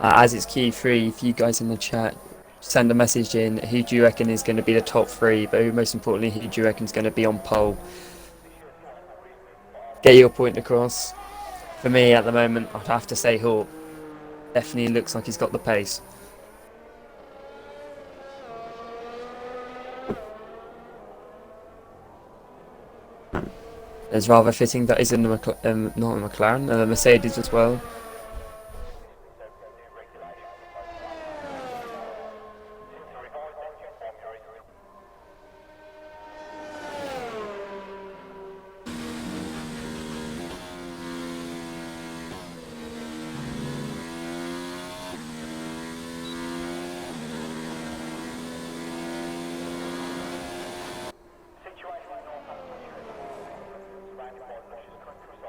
As it's Q3, if you guys in the chat send a message in, who do you reckon is going to be the top 3, but most importantly, who do you reckon is going to be on pole? Get your point across. For me, at the moment, I'd have to say Hawk. Definitely looks like he's got the pace. It's rather fitting that he's in the not a McLaren, a Mercedes as well.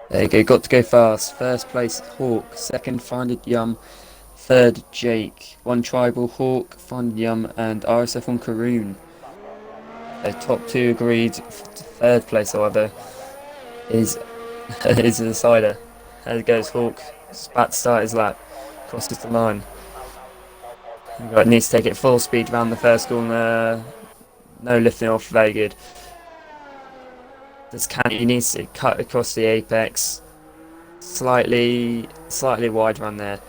There you go, got to go fast. First place Hawk, second Finded Yum, third Jake, 1 Tribal Hawk, Finded Yum, and RSF on Karoon. The top 2 agreed. Third place, however, is a decider. There goes Hawk, about to start his lap, crosses the line. Needs to take it full speed around the first corner. No lifting off, very good. He needs to cut across the apex, slightly wide run there.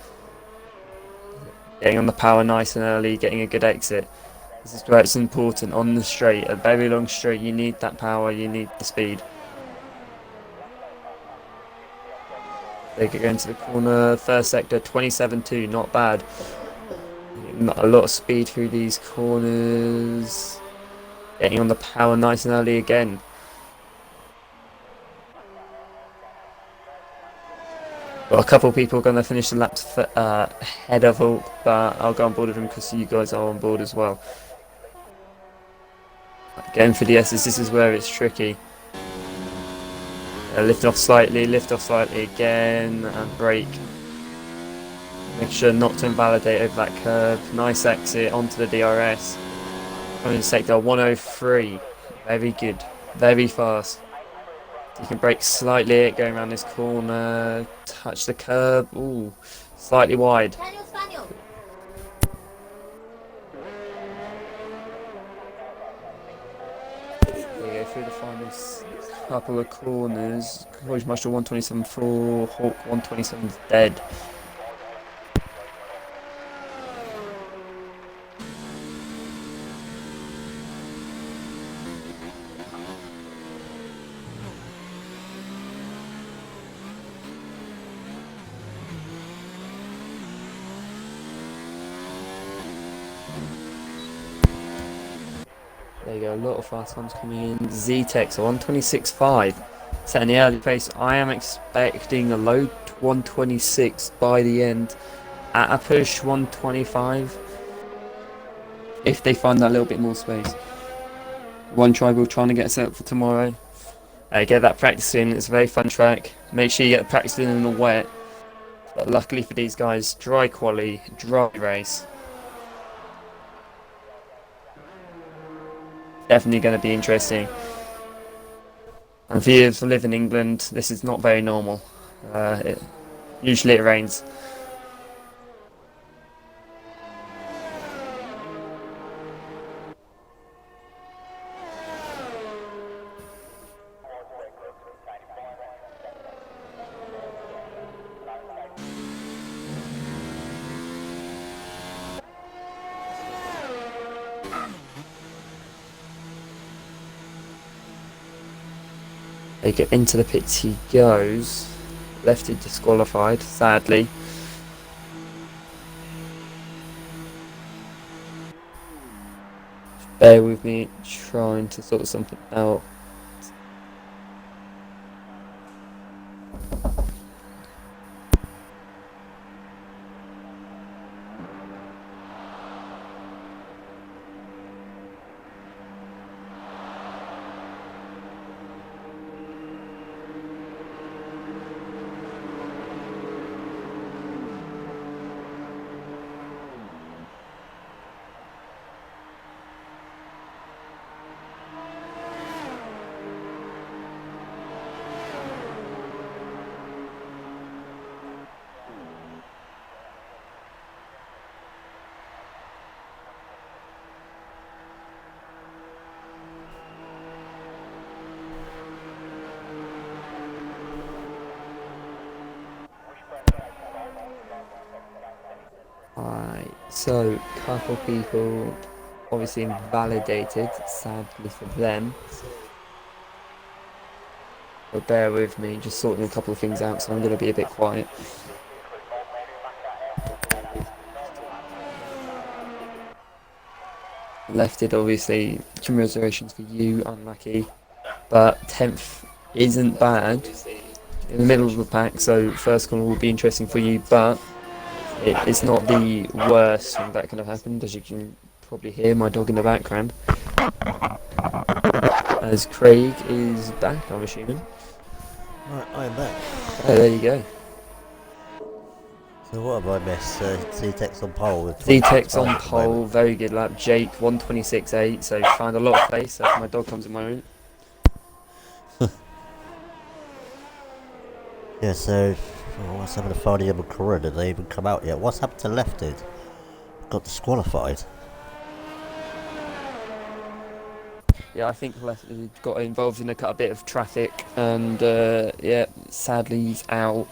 Getting on the power nice and early, getting a good exit. This is where it's important on the straight, a very long straight. You need that power, you need the speed. They go into the corner, first sector, 27.2, not bad. Not a lot of speed through these corners. Getting on the power nice and early again. Well, a couple of people are going to finish the laps ahead of Hulk, but I'll go on board with them because you guys are on board as well. Going for the S's, this is where it's tricky. Lift off slightly again, and brake. Make sure not to invalidate over that curve. Nice exit onto the DRS. Coming in sector 103. Very good. Very fast. You can brake slightly going around this corner. Touch the curb. Ooh, slightly wide. There you go through the final couple of corners. College Marshall 127.4. Hawk 127 dead. There you go, a lot of fast ones coming in. Z-Tex 126.5. Setting the early pace. I am expecting a low 126 by the end. At a push 125. If they find that little bit more space. One Tribal trying to get set up for tomorrow. Get that practice in. It's a very fun track. Make sure you get the practice in the wet. But luckily for these guys, dry quali, dry race. Definitely going to be interesting. And for you to live in England, this is not very normal. Usually it rains. They get into the pits, he goes. Lefty disqualified, sadly. Bear with me, trying to sort something out. Alright, so couple people obviously invalidated, sadly for them. But bear with me, just sorting a couple of things out, so I'm going to be a bit quiet. Lefted, obviously, some reservations for you, unlucky. But 10th isn't bad. In the middle of the pack, so first corner will be interesting for you, but it's not the worst thing that could have happened, as you can probably hear my dog in the background. As Craig is back, I'm assuming. Right, I'm back. Oh, there you go. So what have I missed? Z-Tex on pole with Z-Tex 26.5 on at the moment. pole, very good lap. Jake 126.8, so found a lot of pace as my dog comes in my room. Yeah, so what's happened to Fardy and Corinne? Did they even come out yet? What's happened to Lefted? Got disqualified. Yeah, I think Leslie got involved in a bit of traffic, and yeah, sadly he's out.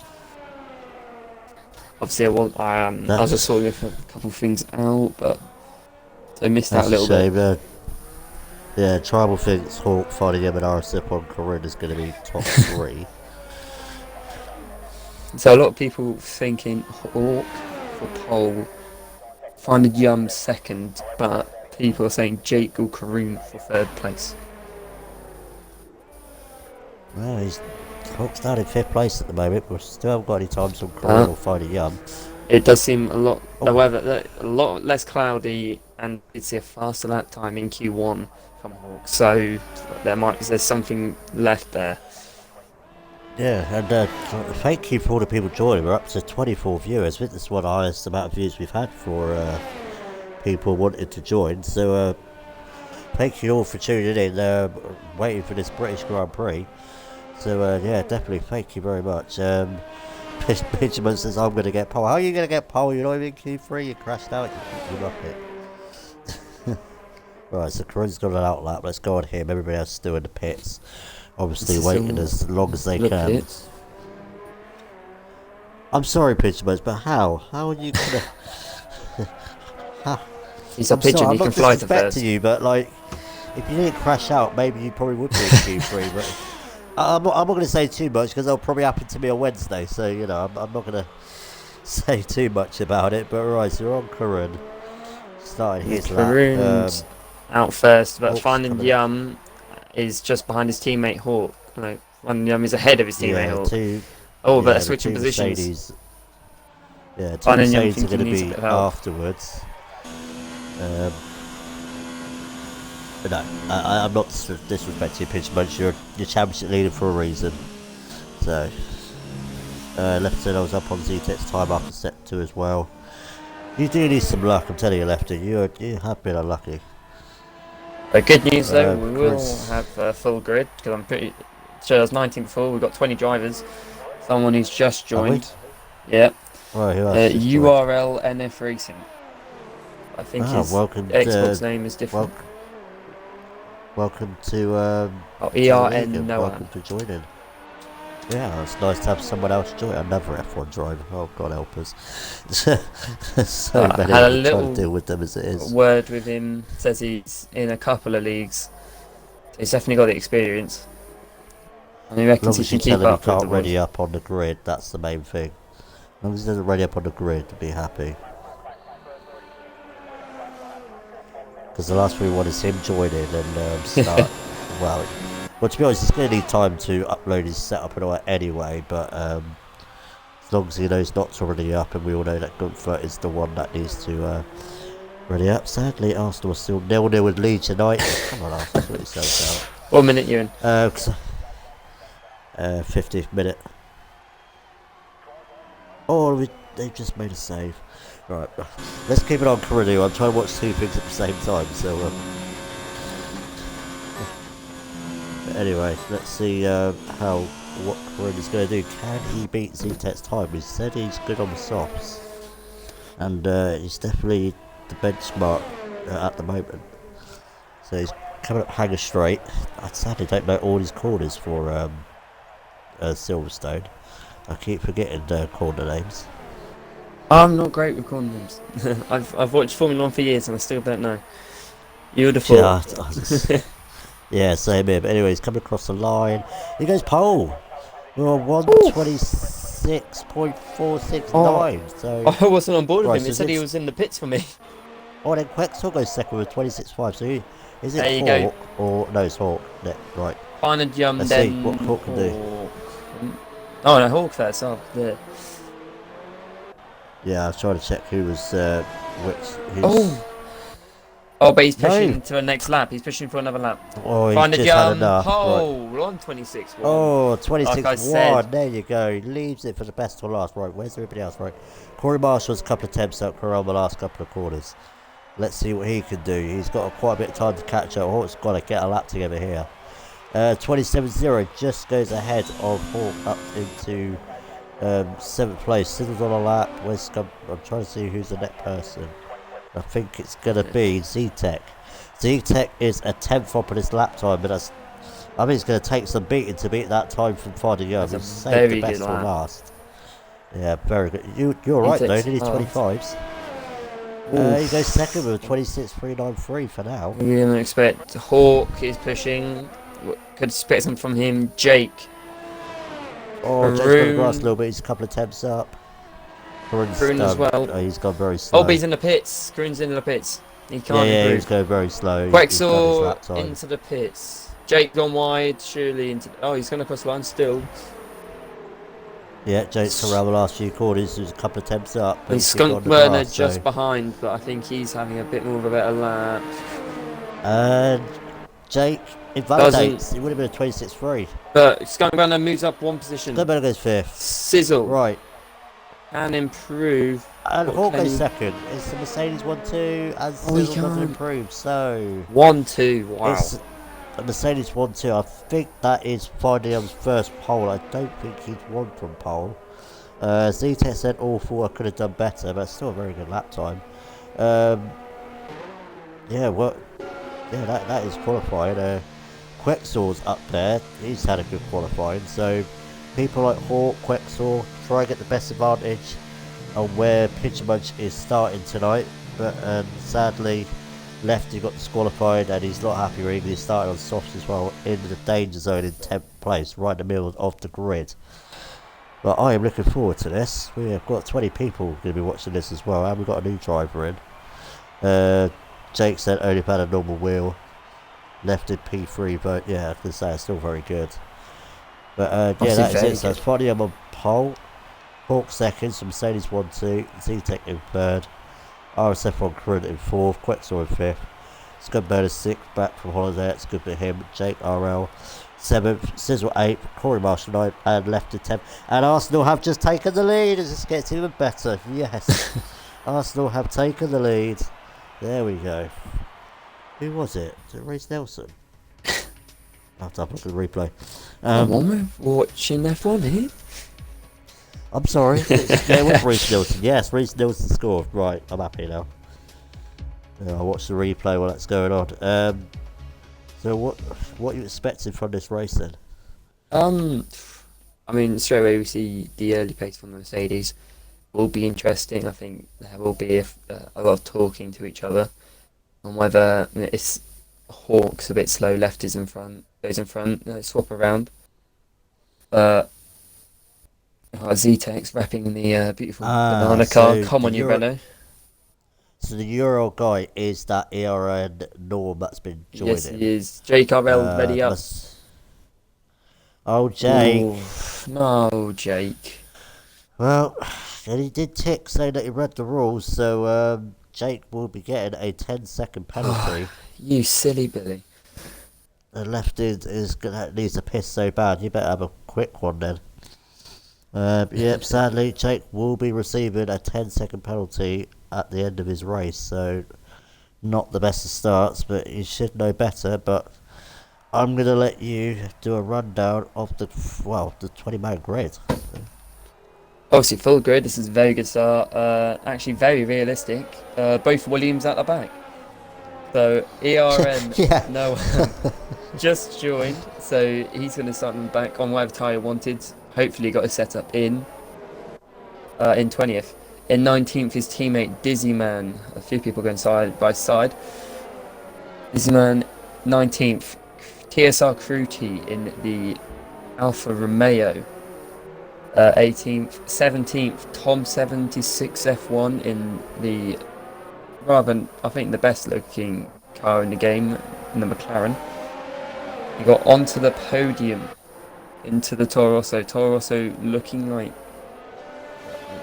Obviously, I was just sorting a couple of things out, but they missed out a little bit. Yeah, Tribal thinks Hawk, Fardy and RSip on Corinne is going to be top 3. So a lot of people thinking Hawk for pole, finding Yum second, but people are saying Jake or Karoon for third place. Well, he's Hawk's down in 5th place at the moment. We still haven't got any times on Corin But or Fighting Young. it does seem a lot, the Oh, weather, a lot less cloudy, and you'd see a faster lap time in Q1 from Hawk. So there's something left there. yeah, and thank you for all the people joining. We're up to 24 viewers. I think this is one of the highest amount of views we've had for people wanting to join. So thank you all for tuning in, waiting for this British Grand Prix. So yeah, definitely thank you very much. Benjamin says I'm going to get pole. How are you going to get pole? You're not even Q3. You crashed out. You muppet. Right, so Corinne's got an outlap. Let's go on him. Everybody else is still in the pits. Obviously waiting as long as they can. Pits. I'm sorry, Benjamin, but how? How are you going to... He's a pigeon, sorry, he can I'm fly not to first. disrespecting you, but like, if you didn't crash out, maybe you probably would be in Q3. But I'm not going to say too much because it'll probably happen to me on Wednesday. So you know, I'm not going to say too much about it. But right, so we're on Corinne, starting his lap. Karoon's out first, but Hawk's Finding coming. Yum is just behind his teammate Hawk. No, Finding Yum is ahead of his teammate Yeah, Hawk. Oh, but they're the switching two positions. Mercedes. Yeah, two Finding Yum Mercedes are think he going to needs a be bit of help. afterwards. But no, I'm not disrespecting Pitch Munch. You're championship leader for a reason. So, Lefton, I was up on Z-Tech's time after set 2 as well. You do need some luck, I'm telling you, Lefton. You have been unlucky. But good news though, we will Chris. have a full grid because I'm pretty sure there's 19 before. We've got 20 drivers. Someone who's just Have we? joined. Yeah. Right, who else just joined? URL NF Racing. I think his Welcome Xbox to, name is different. welcome to Oh, the league ERN and Noah. welcome to joining. Yeah, it's nice to have someone else join. Another F1 driver. Oh, God help us. So I many had a trying little to deal with them as it is. word with him. Says he's in a couple of leagues. He's definitely got the experience. And he As reckons long he as you can tell keep him he up with the can't ready boys. up on the grid, that's the main thing. As long as he doesn't ready up on the grid, to be happy. Because the last thing we want is him joining and start. well, to be honest, he's going to need time to upload his setup and all that anyway. But as long as he knows not to ready up, and we all know that Gunther is the one that needs to ready up. Sadly, Arsenal are still 0-0 with Leeds United. Come on, Arsenal, sort yourselves out. 1 minute, you in. 50th minute. Oh, they've just made a save. Right, let's keep it on Corinne. I'm trying to watch two things at the same time, so anyway, let's see what Corinne is going to do. Can he beat Z-Tech's time? He said he's good on the softs, and he's definitely the benchmark at the moment. So he's coming up Hanger Straight. I sadly don't know all his corners for Silverstone. I keep forgetting corner names. I'm not great with corner names. I've watched Formula 1 for years and I still don't know. You would have thought. Yeah, same here. But anyway, he's coming across the line. He goes pole. We're on 126.469. So I wasn't on board with right, him. so It said he was in the pits for me. Oh, then Quexel goes second with 26.5. So is There it you Hawk go. or no? It's Hawk. Yeah, right. Finding Yum, Let's then see what Hawk can do. Oh no, Hawk first. Oh, there. Yeah, I was trying to check who was who's. Oh, but he's pushing No. to the next lap. He's pushing for another lap. Oh, he's Finding just had Yum, enough. Right. pole on 26.1. Oh, Like I 26-1. said. There you go. He leaves it for the best to last. Right, where's everybody else? Right. Corey Marshall's a couple of attempts up. Corral the last couple of corners. Let's see what he can do. He's got quite a bit of time to catch up. Hawk's got to get a lap together here. 27-0 just goes ahead of Hawk up into 7th place. Siddle's on a lap. I'm trying to see who's the next person. I think it's going to be Z-Tech. Z-Tech is a 10th up on his lap time, but I think it's going to take some beating to beat that time from Finding Young. He's saved the best for last. Yeah, very good. You're right though, nearly 25s. He goes second with 26.393 for now. We didn't expect Hawk is pushing. Could expect something from him. Jake. Oh, Jake's got the grass a little bit. He's a couple of attempts up. Kroon as well. Oh, he's gone very slow. Oh, but he's in the pits. Kroon's in the pits. He can't yeah, improve. he's going very slow. Quexel into the pits. Jake gone wide, surely into. Oh, he's going to cross the line still. Yeah, Jake's come around the last few corners. There's a couple of attempts up, but And he's still got Skunk on the Burner grass. just So, behind, but I think he's having a bit more of a better lap. and Jake Doesn't. invalidates. It would have been a 26-3. But Skunk Burner moves up one position. Scott goes fifth. Sizzle Right. can improve. And What Hawk can goes he- second. It's the Mercedes 1-2, and Oh, he Sizzle doesn't can't. improve. So, 1-2. Wow. it's a Mercedes 1-2. I think that is Fidem's first pole. I don't think he's won from pole. Z-Tech said awful. I could have done better, but still a very good lap time. Yeah, well, yeah, that is qualifying. Quexor's up there. He's had a good qualifying. So people like Hawk, Quexor try and get the best advantage on where Pitcher Munch is starting tonight. But sadly, Lefty got disqualified and he's not happy really. He's starting on softs as well in the danger zone in 10th place, right in the middle of the grid. But I am looking forward to this. We have got 20 people going to be watching this as well, and we've got a new driver in. Jake said only had a normal wheel. Left in P3, but yeah, I can say it's still very good. But yeah, that is it. So it's funny, I'm on pole. Hawk second, so Mercedes 1-2, Z-Tech in third, RSF on current in fourth, Quexor in fifth, Scudburner sixth, back from holiday, that's good for him. Jake RL 7th, Sizzle 8th, Corey Marshall 9th, and left in 10th. And Arsenal have just taken the lead, as this gets even better. Yes, Arsenal have taken the lead. There we go. Who was it? Was it Reece Nelson? I'll have to have a look at the replay. Come on, we're watching F1 here. I'm sorry. Yeah, it was Reece Nelson. Yes, Reece Nelson scored. Right, I'm happy now. I'll watch the replay while that's going on. So what are you expecting from this race then? I mean, straight away we see the early pace from the Mercedes will be interesting. I think there will be a lot of talking to each other on whether it's Hawk's a bit slow, left is in front, goes in front, swap around. Z-Tech's wrapping the beautiful banana car. Come on, you Renault. So the Euro guy is that ERN Norm that's been joining. Yes, he is. Jake RL ready up. Oh, Jake. Ooh, no, Jake. Well, and he did tick saying that he read the rules, so Jake will be getting a 10-second penalty. You silly Billy. The left needs to piss so bad. You better have a quick one then. Yep, sadly, Jake will be receiving a 10-second penalty at the end of his race, so not the best of starts, but he should know better. But I'm going to let you do a rundown of the 20-man grid. Obviously, full grid. This is a very good start. Actually, very realistic. Both Williams at the back. So ERN, yeah. no, just joined. So he's going to start in the back on whatever tyre wanted. Hopefully, got his setup in 20th. In 19th, his teammate Dizzy Man. A few people going side by side. Dizzy Man, 19th. TSR Cruti in the Alfa Romeo. 18th, 17th, Tom 76 F1 in the I think the best looking car in the game, in the McLaren. He got onto the podium into the Toro Rosso. Toro Rosso looking like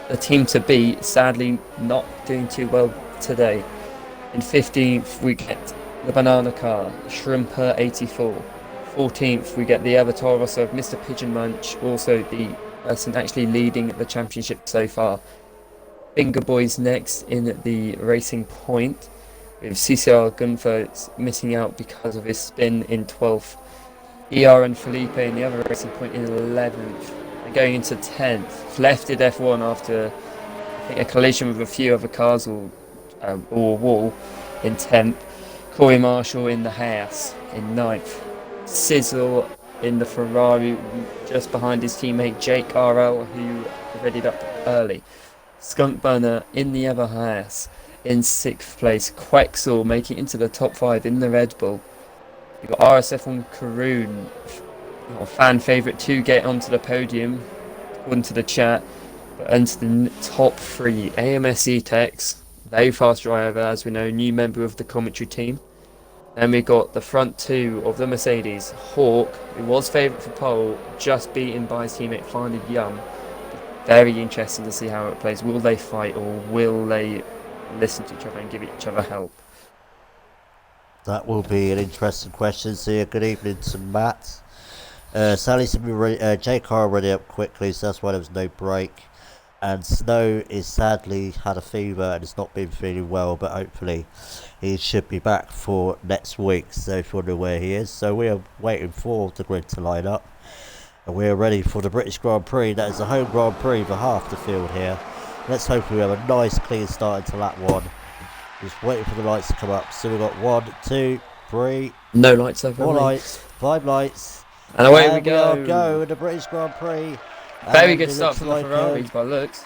a team to beat, sadly not doing too well today. In 15th we get the banana car, Shrimper 84. 14th we get the other Toro Rosso of Mr. Pigeon Munch, also the person actually leading the championship so far. Finger Boys next in the Racing Point, with CCRL Gunther missing out because of his spin in 12th. ER and Felipe in the other Racing Point in 11th. And going into 10th, left at F1 after I think a collision with a few other cars or a wall in 10th. Corey Marshall in the Haas in 9th. Sizzle in the Ferrari just behind his teammate Jake RL, who readied up early. Skunk Burner in the other Haas in 6th place. Quexel making it into the top 5 in the Red Bull. We've got RSF on Karoon, a fan favourite to get onto the podium, according to the chat, but into the top 3. AMS E-Tex, very fast driver, as we know, new member of the commentary team. And we got the front two of the Mercedes. Hawk, who was favourite for pole, just beaten by his teammate Finding Yum. Very interesting to see how it plays. Will they fight or will they listen to each other and give each other help? That will be an interesting question. So, yeah, good evening to Matt. Sally's Jake already up quickly, so that's why there was no break. And Snow is sadly had a fever and has not been feeling well, but hopefully he should be back for next week. So if you wonder where he is, so we are waiting for the grid to line up, and we are ready for the British Grand Prix. That is the home Grand Prix for half the field here. Let's hope we have a nice clean start into lap 1. Just waiting for the lights to come up. So we've got 1, 2, 3, No lights over. 4 lights, 5 lights. And away we go. We go in the British Grand Prix. Very good start from the Ferraris by looks.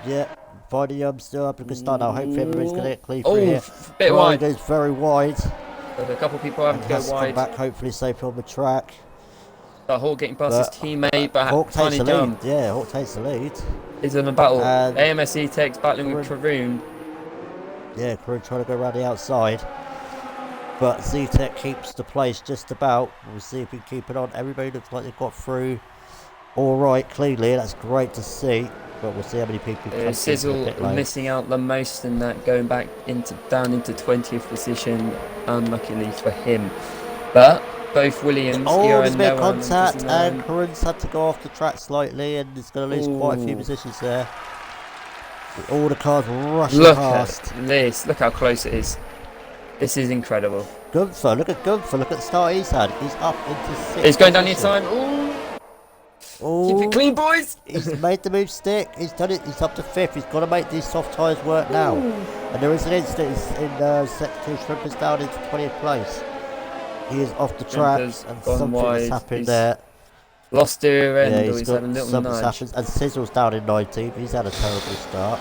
Yeah, Finding still up a good start now. Hopefully everybody's going to get clean through here. Bit wide. Goes very wide. But a couple of people having to go wide. Come back hopefully safe on the track. But Hawk getting past his teammate, but Hawk takes the lead. Yeah, Hawk takes the lead. He's in a battle. AMSE takes battling with Karoon. Yeah, Karoon trying to go around the outside. But Z-Tech keeps the place just about. We'll see if we can keep it on. Everybody looks like they've got through all right, cleanly. That's great to see. But we'll see how many people come Sizzle missing out the most in that, going back down into 20th position, unluckily for him. But both Williams, there's a bit of contact, and Karoon's had to go off the track slightly, and he's going to lose quite a few positions there. All the cars rushing past. Look at this. Look how close it is. This is incredible. Gunther, look at Gunther. Look at the start he's had. He's up into 6th. He's going down the inside. Keep it clean, boys. He's made the move stick. He's done it. He's up to 5th. He's got to make these soft tyres work now. And there is an incident in Sector 2. Shrimper's down into 20th place. He is off the track, and something has happened there. Lost steer end. Yeah, he's had a little nudge. Happened, and Sizzle's down in 19th. He's had a terrible start.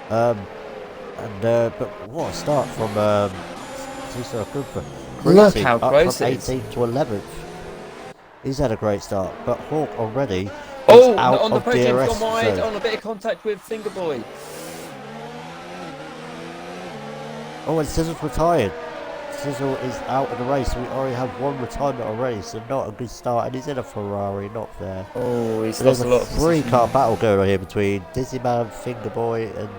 But what a start from Gunther. Look how close it is. 18th to 11th. He's had a great start, but Hawk already out on the podium, gone wide, on a bit of contact with Fingerboy. And Sizzle's retired. Sizzle is out of the race. We already have one retirement already, so not a good start. And he's in a Ferrari, not there. He's lost a lot of position. 3-car battle going on here between Dizzyman, Fingerboy, and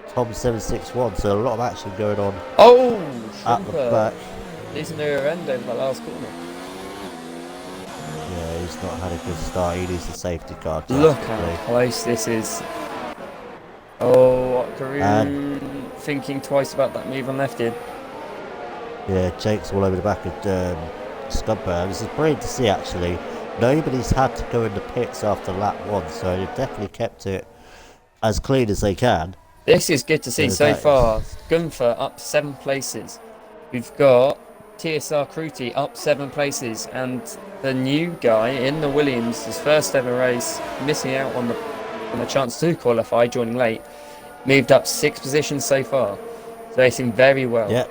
Tom761. So a lot of action going on. At the back. He's in the rear end over that last corner. Yeah, he's not had a good start. He needs a safety car. Look how close this is. Karoon thinking twice about that move on left-in. Yeah, Jake's all over the back of Scudburn. This is brilliant to see, actually. Nobody's had to go in the pits after lap 1, so they've definitely kept it as clean as they can. This is good to see so far. Gunther up 7 places. We've got TSR Cruti up 7 places, and the new guy in the Williams, his first ever race, missing out on the chance to qualify, joining late, moved up 6 positions so far. So racing very well. Yeah,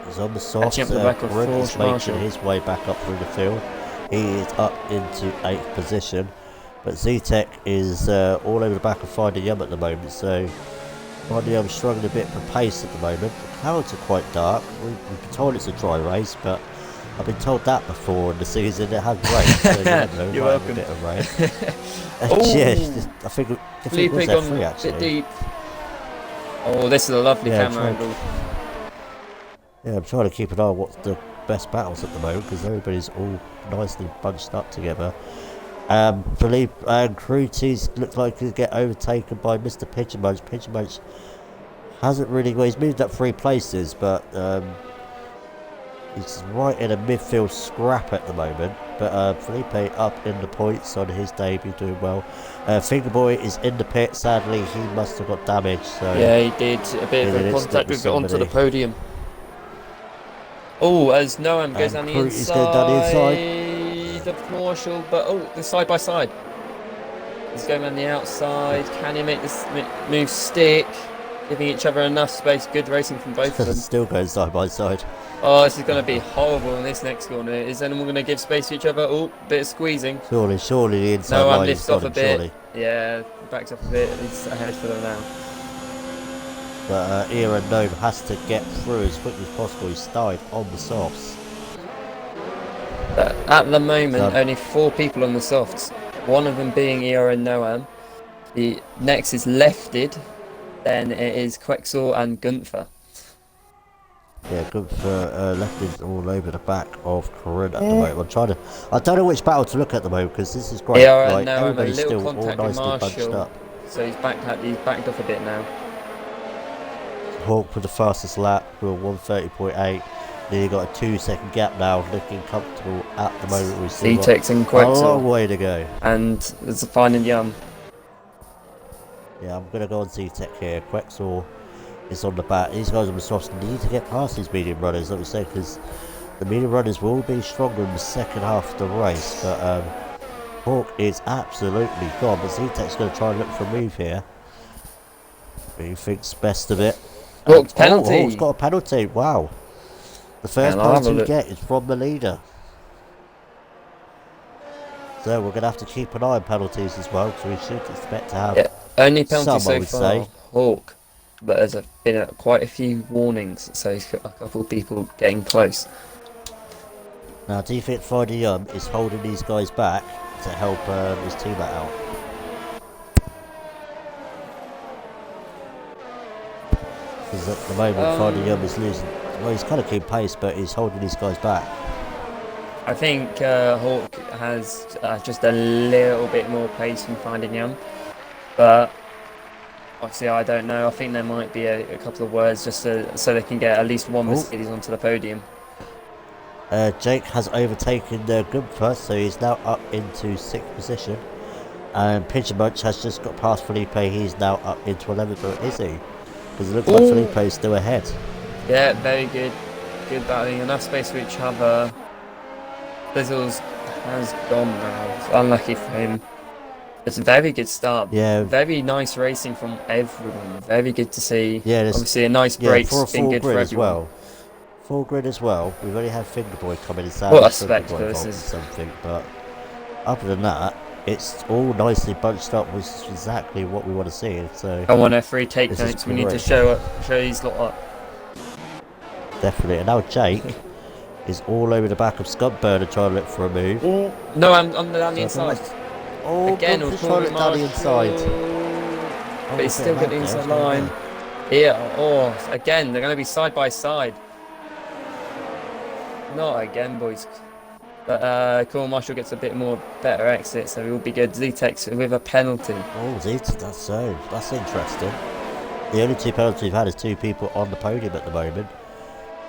he's on the soft. Catching up the back of He's making his way back up through the field. He is up into 8th position, but Z-Tech is all over the back of Finding Yum at the moment. So Finding Yum struggling a bit for pace at the moment. The clouds are quite dark. We've been told it's a dry race, but I've been told that before in the season. It has rained, so you're welcome. A bit of rain. I think it was F3 actually. Bit deep. This is a lovely camera angle. Yeah, I'm trying to keep an eye on what's the best battles at the moment, because everybody's all nicely bunched up together. Philippe and Cruti's looks like he'll get overtaken by Mr. Pigeon Munch. Pigeon Munch hasn't really, he's moved up 3 places, but he's right in a midfield scrap at the moment. But Felipe up in the points on his debut, doing well. Fingerboy is in the pit. Sadly, he must have got damaged. So yeah, he did a bit of contact with it onto the podium. As Noam goes down the inside of Marshall, but the side by side. He's going on the outside. Can he make this move stick? Giving each other enough space. Good racing from both of them. Still going side by side. This is going to be horrible in this next corner. Is anyone going to give space to each other? Bit of squeezing. Surely the inside line lifts off a bit. Surely. Yeah, backs up a bit. He's ahead for them now. but Era Gnome has to get through as quickly as possible. He's started on the softs. At the moment, So, only 4 people on the softs. One of them being Eora and Noam. The next is Lefted. Then it is Quexor and Gunther. yeah, good for Lefton's all over the back of Corinne at the moment. I don't know which battle to look at the moment because this is great. Eora and Like Noam, a everybody's little still all contact with nicely bunched Marshall. up. So he's backed off a bit now. Hawk with the fastest lap with 1:30.8. Then you got a 2-second gap now, looking comfortable at the moment. We've still got Zetex and a long Quexor. way to go. And there's a fine and Yum. Yeah, I'm gonna go on Z-Tech here. Quexor is on the back. These guys on the softs need to get past these medium runners, like we said, because the medium runners will be stronger in the second half of the race. But Hawk is absolutely gone. But Z-Tech's gonna try and look for a move here. He thinks best of it. Hawk's penalty. Hawk's got a penalty. Wow. The first penalty you get is from the leader. So we're going to have to keep an eye on penalties as well, because we should expect to have only penalty some, I so would far, say. Hawk. But there's been quite a few warnings, so he's got a couple of people getting close. Now, do you think Friday is holding these guys back to help his teammate out? Because at the moment, Friday is losing. Well, he's kind of keeping pace, but he's holding these guys back. I think Hawk has just a little bit more pace than Finding Young, but obviously I don't know. I think there might be a couple of words just so they can get at least one Mercedes onto the podium. Jake has overtaken Gunther, so he's now up into 6th position. And Pigeon Munch has just got past Felipe. He's now up into 11th, or is he? Because it looks like Felipe is still ahead. Yeah, very good. Good battling. Enough space for each other. Blizzles has gone now. It's unlucky for him. It's a very good start. Yeah. Very nice racing from everyone. Very good to see. Yeah, obviously a nice break. For a full good grid for as everyone. well. Full grid as well. We've only had Fingerboy come in and say What a spectacle this is. Something, but other than that, it's all nicely bunched up, which is exactly what we want to see. So I want a free take notes. We need to show these lot up. Definitely. And now Jake is all over the back of Burner trying to look for a move. No, I'm down the inside. Again, we'll trying to look down the inside. But he's still got the inside line. Yeah, again, they're going to be side by side. Not again, boys. But Cool Marshall gets a bit more better exit, so he will be good. Z-Tex with a penalty. That's interesting. The only 2 penalties we've had is 2 people on the podium at the moment.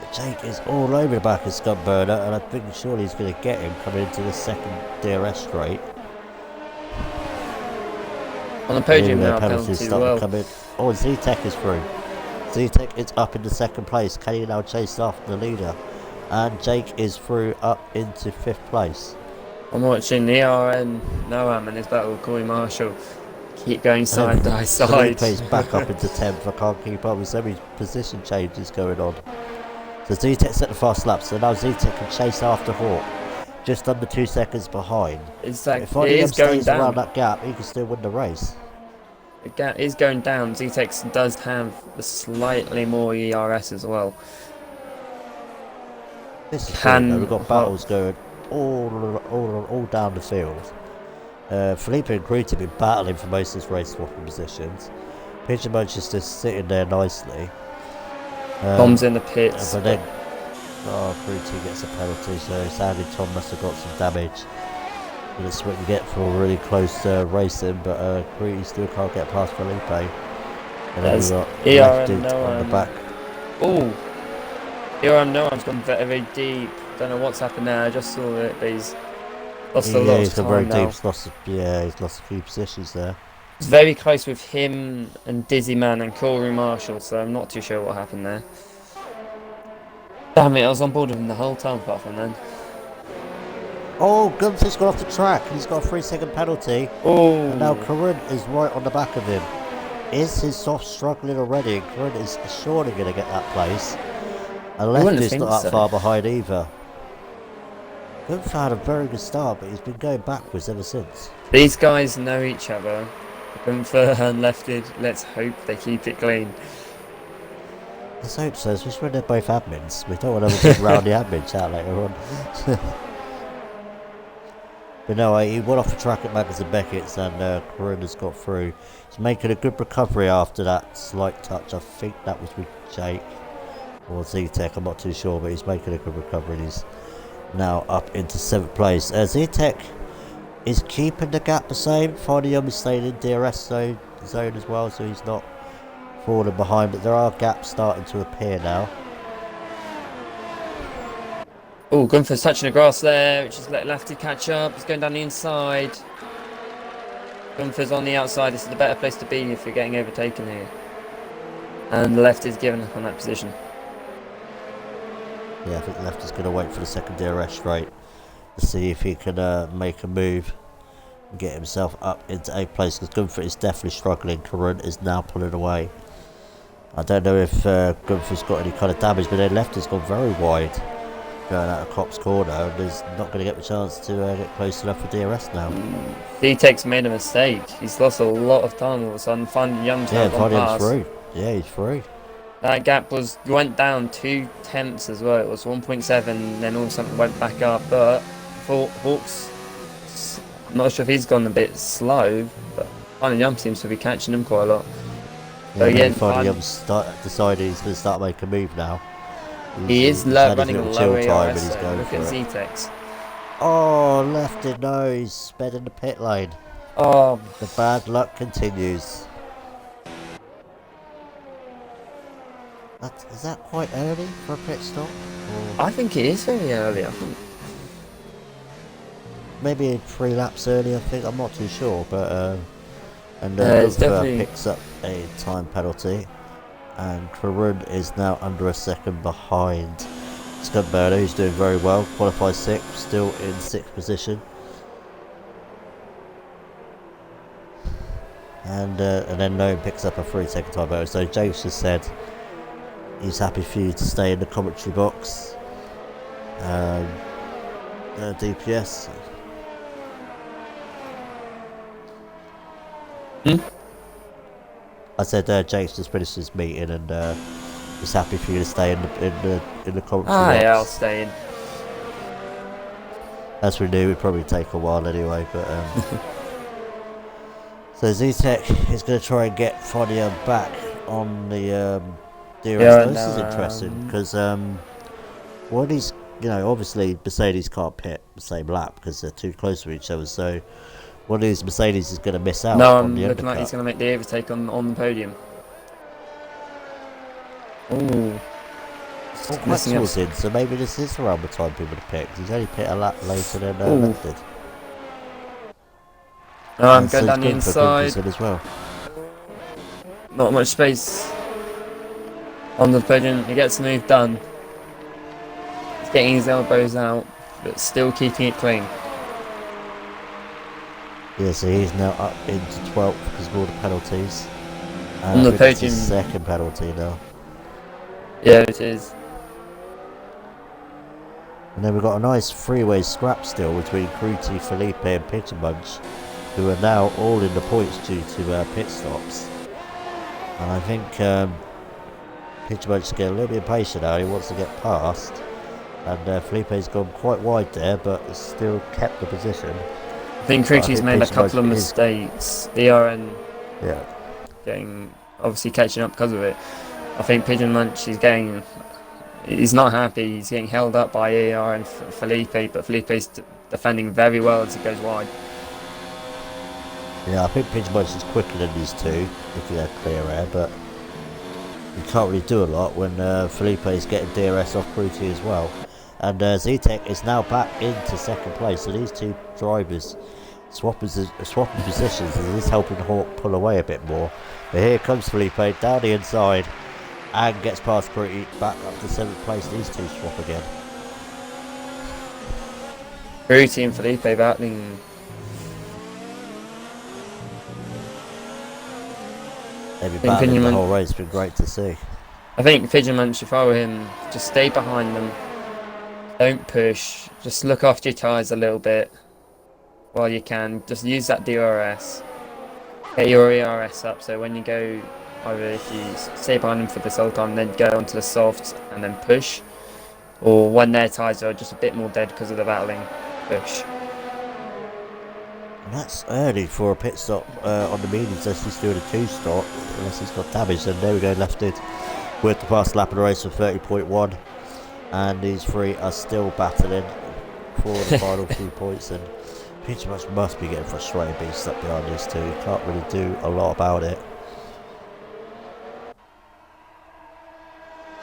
But Jake is all over the back of Burner, and I think surely he's going to get him coming into the second DRS straight. On the podium now, penalties as well. Z-Tech is through. Z-Tech is up into 2nd place. Can he now chase after the leader? And Jake is through up into 5th place. I'm watching the RN Noam and his battle with Corey Marshall. Keep going side by side. Felipe's back up into 10th. I can't keep up with so many position changes going on. So Z-Tech set the fast lap, so now Z-Tech can chase after Hawk. Just under 2 seconds behind. Exactly. If he stays around that gap, he can still win the race. The gap is going down. Z-Tex does have slightly more ERS as well. This is good. We've got battles going all down the field. Felipe and Groot have been battling for most of this race, swapping positions. Pigeon Munch is just sitting there nicely. Bombs in the pits. But then, Groot gets a penalty, so sadly Tom must have got some damage. And that's what you get for really close racing, but Groot still can't get past Felipe. And then we've got Lefted on the back. Noam's gone very deep. Don't know what's happened there. I just saw it, but he's lost a lot of time very now. Deep. He's lost a few positions there. It's very close with him and Dizzy Man and Corey Marshall, so I'm not too sure what happened there. Damn it, I was on board with him the whole time apart from then. Gunther's gone off the track and he's got a 3-second penalty. And now Corinne is right on the back of him. Is his soft struggling already? And Corinne is surely going to get that place. And Left is not that far behind either. Gunther had a very good start, but he's been going backwards ever since. These guys know each other. Gunther and Lefted, let's hope they keep it clean. Let's hope so, especially when they're both admins. We don't want to have a big rowdy admin chat later on. But no, he went off the track at Magnus and Beckett's, and Corona's got through. He's making a good recovery after that slight touch. I think that was with Jake or Z-Tech, I'm not too sure, but he's making a good recovery. He's now up into 7th place. Z-Tech is keeping the gap the same. Finally, staying in DRS zone as well, so he's not falling behind, but there are gaps starting to appear now. Oh, Gunther's touching the grass there, which is let Lefty catch up. He's going down the inside. Gunther's on the outside. This is the better place to be if you're getting overtaken here. And the left is giving up on that position. Yeah, I think the left is going to wait for the second DRS straight to see if he can make a move and get himself up into 8th place, because Gunther is definitely struggling. Karun is now pulling away. I don't know if Gunther's got any kind of damage, but their left has gone very wide going out of Cop's corner, and is not going to get the chance to get close enough for DRS now. D-Tech's made a mistake. He's lost a lot of time all of a sudden. Finding Young's through. Yeah, he's through. That gap went down 2 tenths as well. It was 1.7, then all of a sudden went back up. But for Hawks, I'm not sure if he's gone a bit slow, but Finding Young seems to be catching him quite a lot. Yeah, but again, Finding Young's decided he's going to start making a move now. He is running a low ARS, look at Z-Tech's. Oh, left it, no, he's sped in the pit lane. Oh. The bad luck continues. Is that quite early for a pit stop? I think it is very early, I think. Maybe 3 laps early, I think, I'm not too sure, but definitely picks up a time penalty. And Karun is now under a second behind Scumbirder, who's doing very well. Qualified 6th, still in 6th position. And then Noam picks up a 3-second time penalty. So James just said he's happy for you to stay in the commentary box. DPS. I said Jake's just finished his meeting and he's happy for you to stay in the commentary box. Yeah, I'll stay in. As we knew, it'd probably take a while anyway, but so Z-Tech is going to try and get Fodium back on the DRS. This is interesting because what he's, obviously Mercedes can't pit the same lap because they're too close to each other, so one of these Mercedes is going to miss out. No, I'm looking undercut. like he's going to make the overtake on the podium. Ooh. Maxwell's in, so maybe this is around the time people to pit, because he's only pit a lap later than Left did. No, I'm going down the inside. As well. Not much space on the podium. He gets the move done. He's getting his elbows out, but still keeping it clean. Yeah, so he's now up into 12th because of all the penalties. On the podium. It's his second penalty now. Yeah, it is. And then we've got a nice three-way scrap still between Cruti, Felipe and Pigeon Munch, who are now all in the points due to pit stops. And I think Pigeon Munch is getting a little bit impatient now. He wants to get past. And Felipe's gone quite wide there, but has still kept the position. I think Cruti's made a couple of mistakes. The RN obviously catching up because of it. I think Pigeon Munch he's not happy. He's getting held up by AR and Felipe, but Felipe's defending very well as he goes wide. Yeah, I think Pigeon Munch is quicker than these two if he had clear air, but you can't really do a lot when Felipe is getting DRS off Cruti as well. And Z-Tech is now back into second place, so these two drivers swapping positions, and it is helping Hawk pull away a bit more. But here comes Felipe down the inside and gets past Cruti, back up to 7th place. These two swap again. Cruti and Felipe battling. They've been battling the whole race. It's been great to see. I think Pigeon Munch, if I were him, just stay behind them. Don't push. Just look after your tyres a little bit while you can. Just use that DRS. Get your ERS up so when you go either if you stay behind them for this whole time, then go onto the softs and then push, or when their tyres are just a bit more dead because of the battling, push. And that's early for a pit stop on the mediums, unless he's doing a 2-stop, unless he's got damage. And there we go, left it with the fast lap of the race for 30.1. And these three are still battling for the final few points. And pretty much must be getting frustrated being stuck behind these two. You can't really do a lot about it.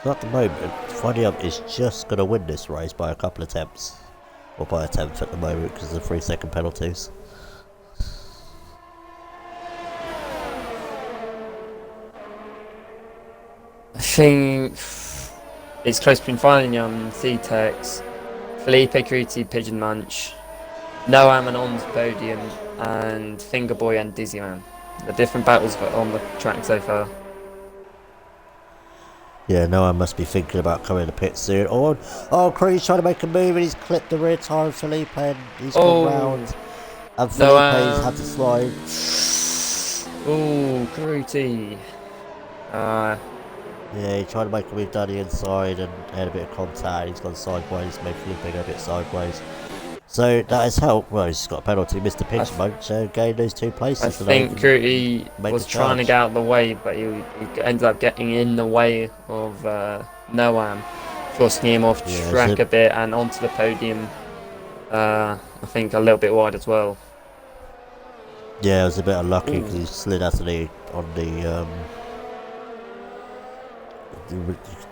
So at the moment, Funny Up is just going to win this race by a couple of attempts. Or by a tenth at the moment because of the 3-second penalties. I think it's close between Finding Young, C-Tex, Felipe Criti, Pigeon Munch, Noam and On's podium, and Fingerboy and Dizzy Man. The different battles on the track so far. Yeah, Noah must be thinking about coming to pit soon. Oh, Cree's trying to make a move and he's clipped the rear tyre of Felipe and he's gone round. And Felipe's had to slide. Oh, Criti. Yeah, he tried to make a move down the inside and had a bit of contact. He's gone sideways, made Felipe go a bit sideways. So that has helped. Well, he's got a penalty, missed the pinch munch, gained those 2 places. I think Criti was trying to get out of the way, but he ended up getting in the way of Noam, forcing him off track a bit and onto the podium. I think a little bit wide as well. Yeah, it was a bit unlucky because he slid out of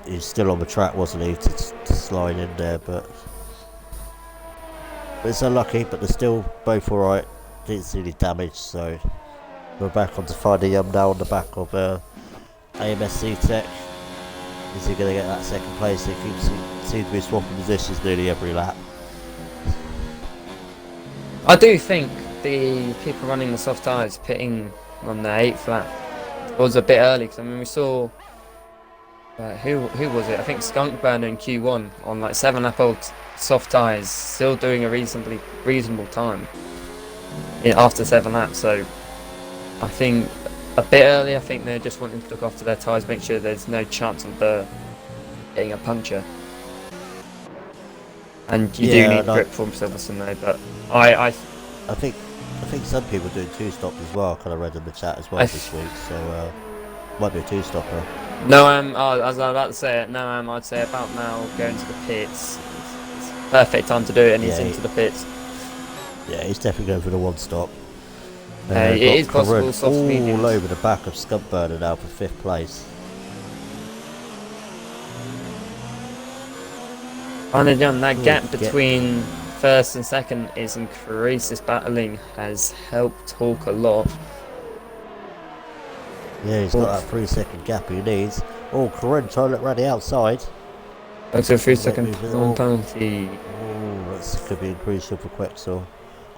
he's still on the track, wasn't he, to slide in there, but it's unlucky, but they're still both alright. Didn't see any damage, so we're back onto Finding Yum now on the back of AMSC Tech. Is he going to get that second place? He seems to be swapping positions nearly every lap. I do think the people running the soft tyres pitting on the 8th lap was a bit early, because I mean we saw who was it? I think Skunk Burner in Q1 on like 7 lap old soft tyres, still doing a reasonable time after 7 laps. So I think a bit early. I think they're just wanting to look after their tyres, make sure there's no chance of getting a puncture. And you do need grip from Silverstone though. But I think some people are doing 2-stops as well. I kind of read in the chat as well this week, so might be a 2-stopper. No, as I was about to say it, I'd say about now going to the pits. It's perfect time to do it, and he's into the pits. Yeah, he's definitely going for the 1-stop. It is possible, soft mediums. All over the back of Skunk Burner now for 5th place. And again, that gap between first and second is increased. This battling has helped Hawk a lot. Yeah, he's got that 3-second gap he needs. Oh, Corinne trying to look around the outside. That's a 3-second penalty. Oh, that could be crucial for Quexel.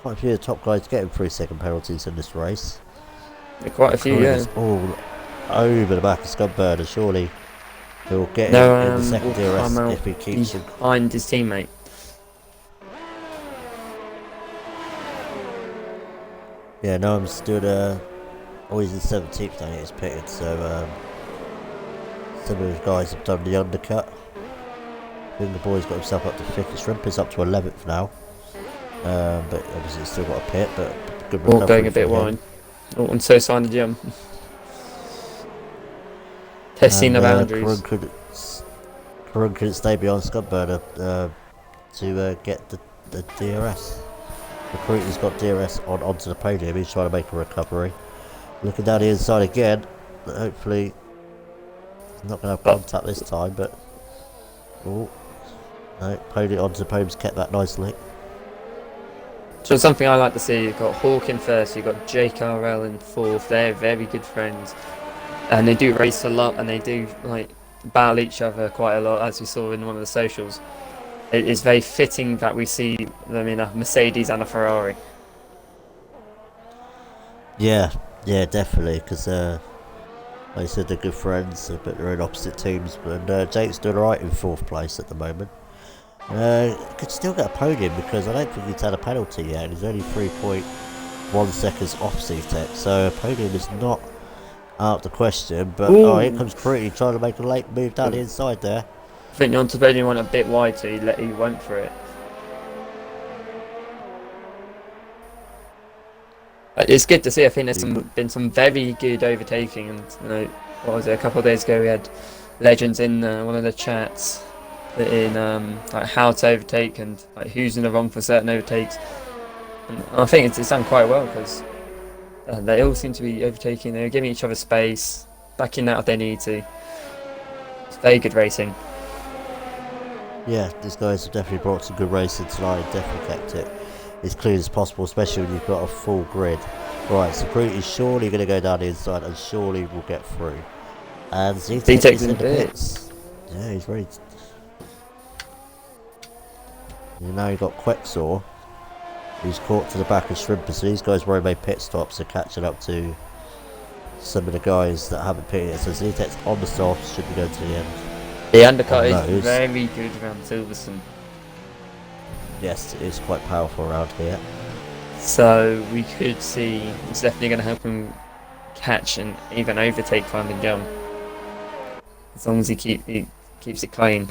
Quite a few of the top guys getting 3-second penalties in this race. Quite a few, yeah. All over the back of Skunk Burner, surely he'll get in the second DRS if he keeps behind his teammate. Yeah, Noam's doing he's in 17th now, he's pitted, so some of the guys have done the undercut. I think the boy's got himself up to 5th. Shrimp is up to 11th now, but obviously he's still got a pit, but good recovery. Going a bit wide. And so signed the gym. Testing the boundaries. Karun couldn't stay behind Skunk Burner to get the DRS. Recruiter's got DRS onto the podium. He's trying to make a recovery. Looking down the inside again. Hopefully, he's not going to have contact this time. But no, podium onto the podium's kept that nicely. So something I like to see. You've got Hawk in first. You've got CCRL in 4th. They're very good friends, and they do race a lot, and they do like battle each other quite a lot, as we saw in one of the socials. It is very fitting that we see them in a Mercedes and a Ferrari. Yeah, definitely, because like I said, they're good friends, but they're in opposite teams. But Jake's doing alright in 4th place at the moment. Could still get a podium because I don't think he's had a penalty yet, and he's only 3.1 seconds off C-Tech, so a podium is not out the question. But oh, here Ooh, comes Pretty trying to make a late move down the inside there. I think Montebello went a bit wide, so he went for it. It's good to see. I think there's been some very good overtaking, and what was it? A couple of days ago we had legends in one of the chats in like how to overtake and like who's in the wrong for certain overtakes. And I think it's done quite well because they all seem to be overtaking. They're giving each other space, backing out if they need to. It's very good racing. Yeah, these guys have definitely brought some good racing tonight. Definitely kept it as clean as possible, especially when you've got a full grid. Right, so Brute is surely going to go down the inside and surely will get through. And Zetec is in the pits. Yeah, he's ready. You know, you've got Quexor, who's caught to the back of Shrimper, so these guys where made pit stops are catching up to some of the guys that haven't pitted yet. So Zetec's on the softs, should be going to the end. The undercut is very good around Silverstone. Yes, it is quite powerful around here. So we could see it's definitely going to help him catch and even overtake Finding John. As long as he keeps it clean.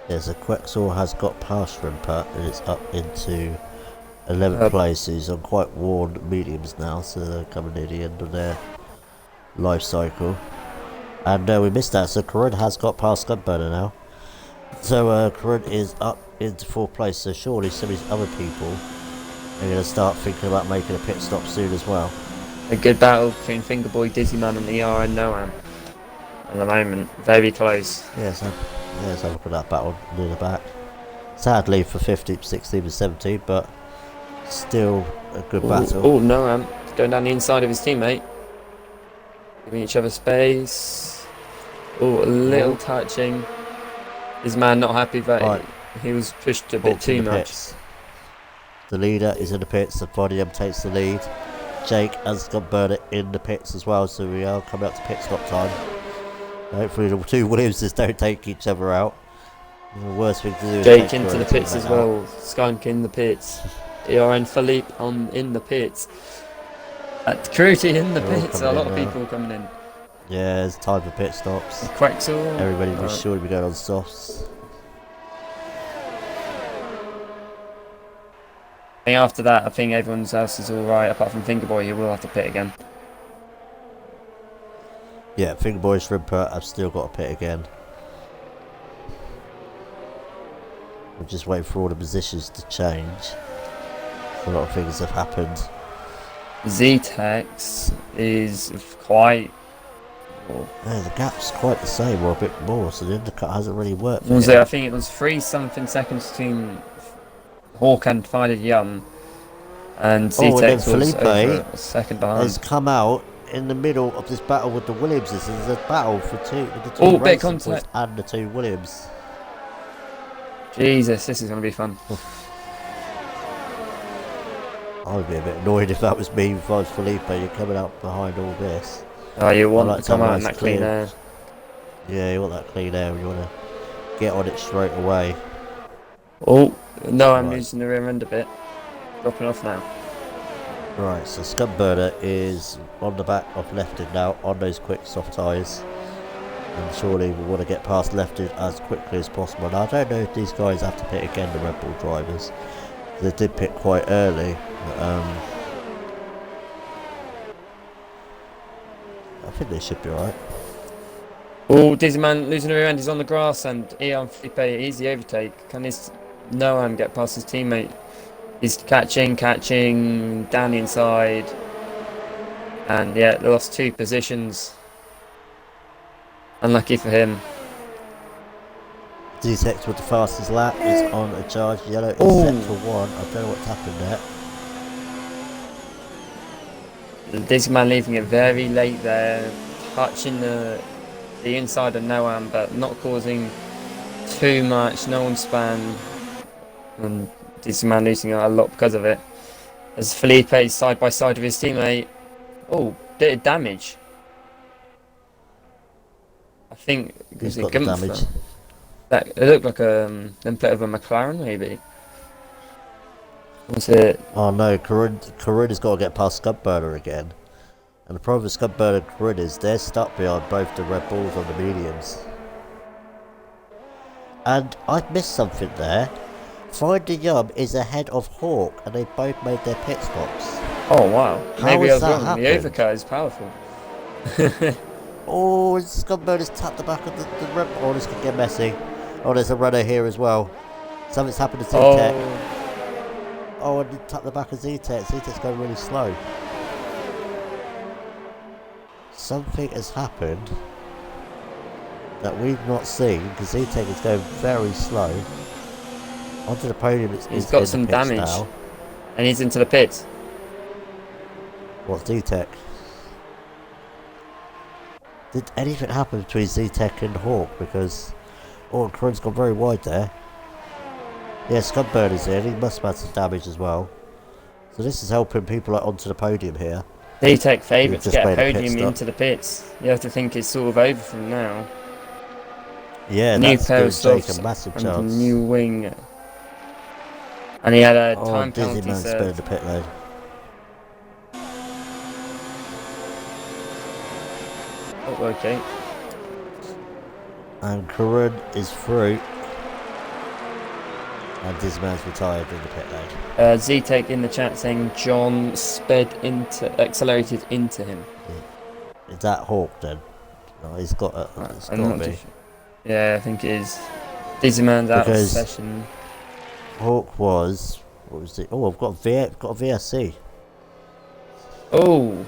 Yeah, so Quexor has got past Shrimper and it's up into 11th place. He's on quite worn mediums now, so they're coming near the end of their life cycle. And we missed that, so Corinne has got past Gunburner now. So Corinne is up into 4th place, so surely some of these other people are going to start thinking about making a pit stop soon as well. A good battle between Fingerboy, Dizzyman and ER and Noam at the moment. Very close. Yes, let's have a look at that battle near the back. Sadly for 15th, 16th and 17th, but still a good battle. Oh, Noam going down the inside of his teammate. Giving each other space. Oh, a little touching. His man not happy that he was pushed a bit too much. The leader is in the pits, the podium takes the lead. Jake has got Bernard in the pits as well, so we are coming up to pit stop time. Hopefully the two Williamses don't take each other out. The worst thing to do is Jake into the pits as well, Skunk in the pits. ER and Philippe in the pits. Cruty in the pits, a lot of people coming in. Yeah, it's time for pit stops. Quexor. Everybody will surely be going on softs. I think after that, I think everyone else is alright, apart from Fingerboy, who will have to pit again. Yeah, Fingerboy, Shrimper have still got to pit again. We're just waiting for all the positions to change. A lot of things have happened. Zetex is quite... Yeah, the gap's quite the same, or a bit more, so the undercut hasn't really worked for him. I think it was 3-something seconds between Hawk and Finder Young, and Zetex was over a second behind. Has come out in the middle of this battle with the Williamses. There's a battle for the two racing boys and the two Williams. Jesus, this is going to be fun. I would be a bit annoyed if that was me, if I was Felipe. You're coming out behind all this. Oh, you want to come out in that clean air. Yeah, you want that clean air and you want to get on it straight away. Oh, no, I'm losing the rear end a bit. Dropping off now. Right, so Scumburner is on the back of Lefton now, on those quick soft tyres. And surely we want to get past Lefton as quickly as possible. Now, I don't know if these guys have to pit again, the Red Bull drivers. They did pit quite early. But, I think they should be alright. Oh, Dizzyman losing the rear end. He's on the grass, and Ian Felipe, easy overtake. Can his Noam get past his teammate? He's catching down the inside, and yeah, they lost 2 positions. Unlucky for him. Zetex with the fastest lap is on a charge. Yellow is set for 1. I don't know what's happened there. Dizzyman leaving it very late there, touching the inside of Noam, but not causing too much. No one span, and Dizzyman losing a lot because of it. As Felipe is side by side with his teammate. Oh, bit of damage. I think because it damage. That it looked like a template of a McLaren, maybe. Was it? Oh no, Corinne has got to get past Scumburner again. And the problem with Scudburn and Corinne is they're stuck behind both the Red Bulls on the mediums. And I've missed something there. Finding Yum is ahead of Hawk, and they both made their pit stops. Oh wow. How Maybe I has was that wrong. The happened? overcut is powerful. Oh, Scudburn has tapped the back of the Red Bull. Oh, this could get messy. Oh, there's a runner here as well. Something's happened to Z-Tech. Oh, and he tapped the back of Z-Tech. Z-Tech's going really slow. Something has happened that we've not seen, because Z-Tech is going very slow. Onto the podium, He's got some damage. Now. And he's into the pits. What's Z-Tech? Did anything happen between Z-Tech and Hawk? Because Corinne's gone very wide there. Yeah, Scudburn is in. He must have had some damage as well. So this is helping people onto the podium here. Z-Tech favourite to get a podium into the pits. You have to think it's sort of over from now. Yeah, new that's pair of going to take softs a massive and chance. new wing. And he had a time Dizzy penalty Man spinning served. the pit lane. Oh, okay. And Corinne is through. And Dizzy Man's retired in the pit lane. Z-Tech in the chat saying John accelerated into him. Yeah. Is that Hawk then? No, he's got a. It's got to be. Sure. Yeah, I think it is. Dizzy Man's out of session. Hawk was. What was it? Oh, I've got a VSC. Oh.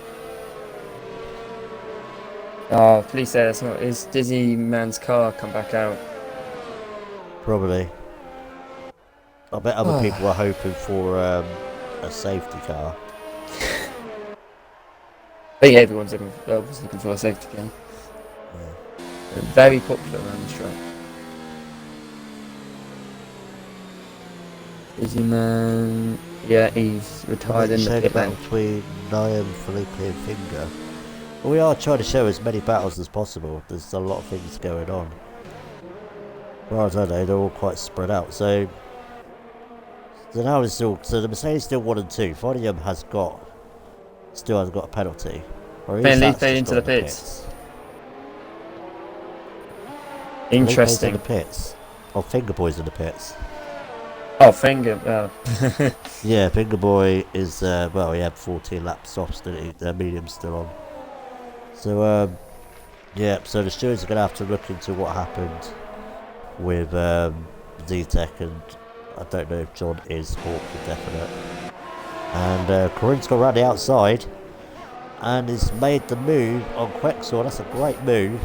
Oh, please say that's not. Is Dizzy Man's car come back out? Probably. I bet other people were hoping for a safety car. I think everyone's was looking for a safety car. Yeah. They're very popular around this track. Dizzy Man, yeah, he's retired in the pit lane. Between Niam, Felipe, and Finger. Well, we are trying to show as many battles as possible. There's a lot of things going on. As far as I know, they're all quite spread out. So now it's still. So the Mercedes still 1 and 2. Fodium still hasn't got a penalty. Or Felipe into the pits. Interesting. In the pits. Oh, Finger Boy's in the pits. Oh, Finger. Oh. Yeah, Finger Boy is. Well, he had 14 laps off, didn't he? The medium's still on. So yeah. So the stewards are gonna have to look into what happened with Z-Tech, and I don't know if John is Hawk for definite. And Corinne's gone around the outside and has made the move on Quexor. That's a great move.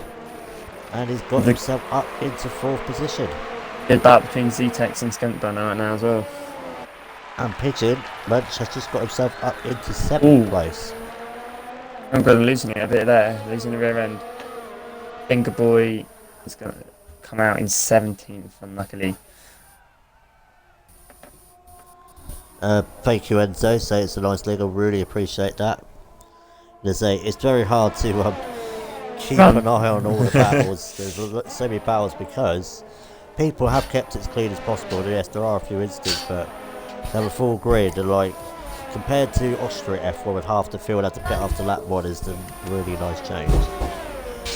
And he's got himself up into 4th position. Good battle between Z-Tech and Skunkburner right now as well. And Pigeon Munch has just got himself up into 7th place. I'm going to losing it a bit there, losing the rear end. Finger Boy is going to come out in 17th, unluckily. Thank you, Enzo. Say it's a nice league. I really appreciate that. It's very hard to keep an eye on all the battles. There's so many battles because people have kept it as clean as possible. And yes, there are a few instances, but they have a full grid. And like compared to Austria F1 with half the field had to pit after lap 1 is a really nice change.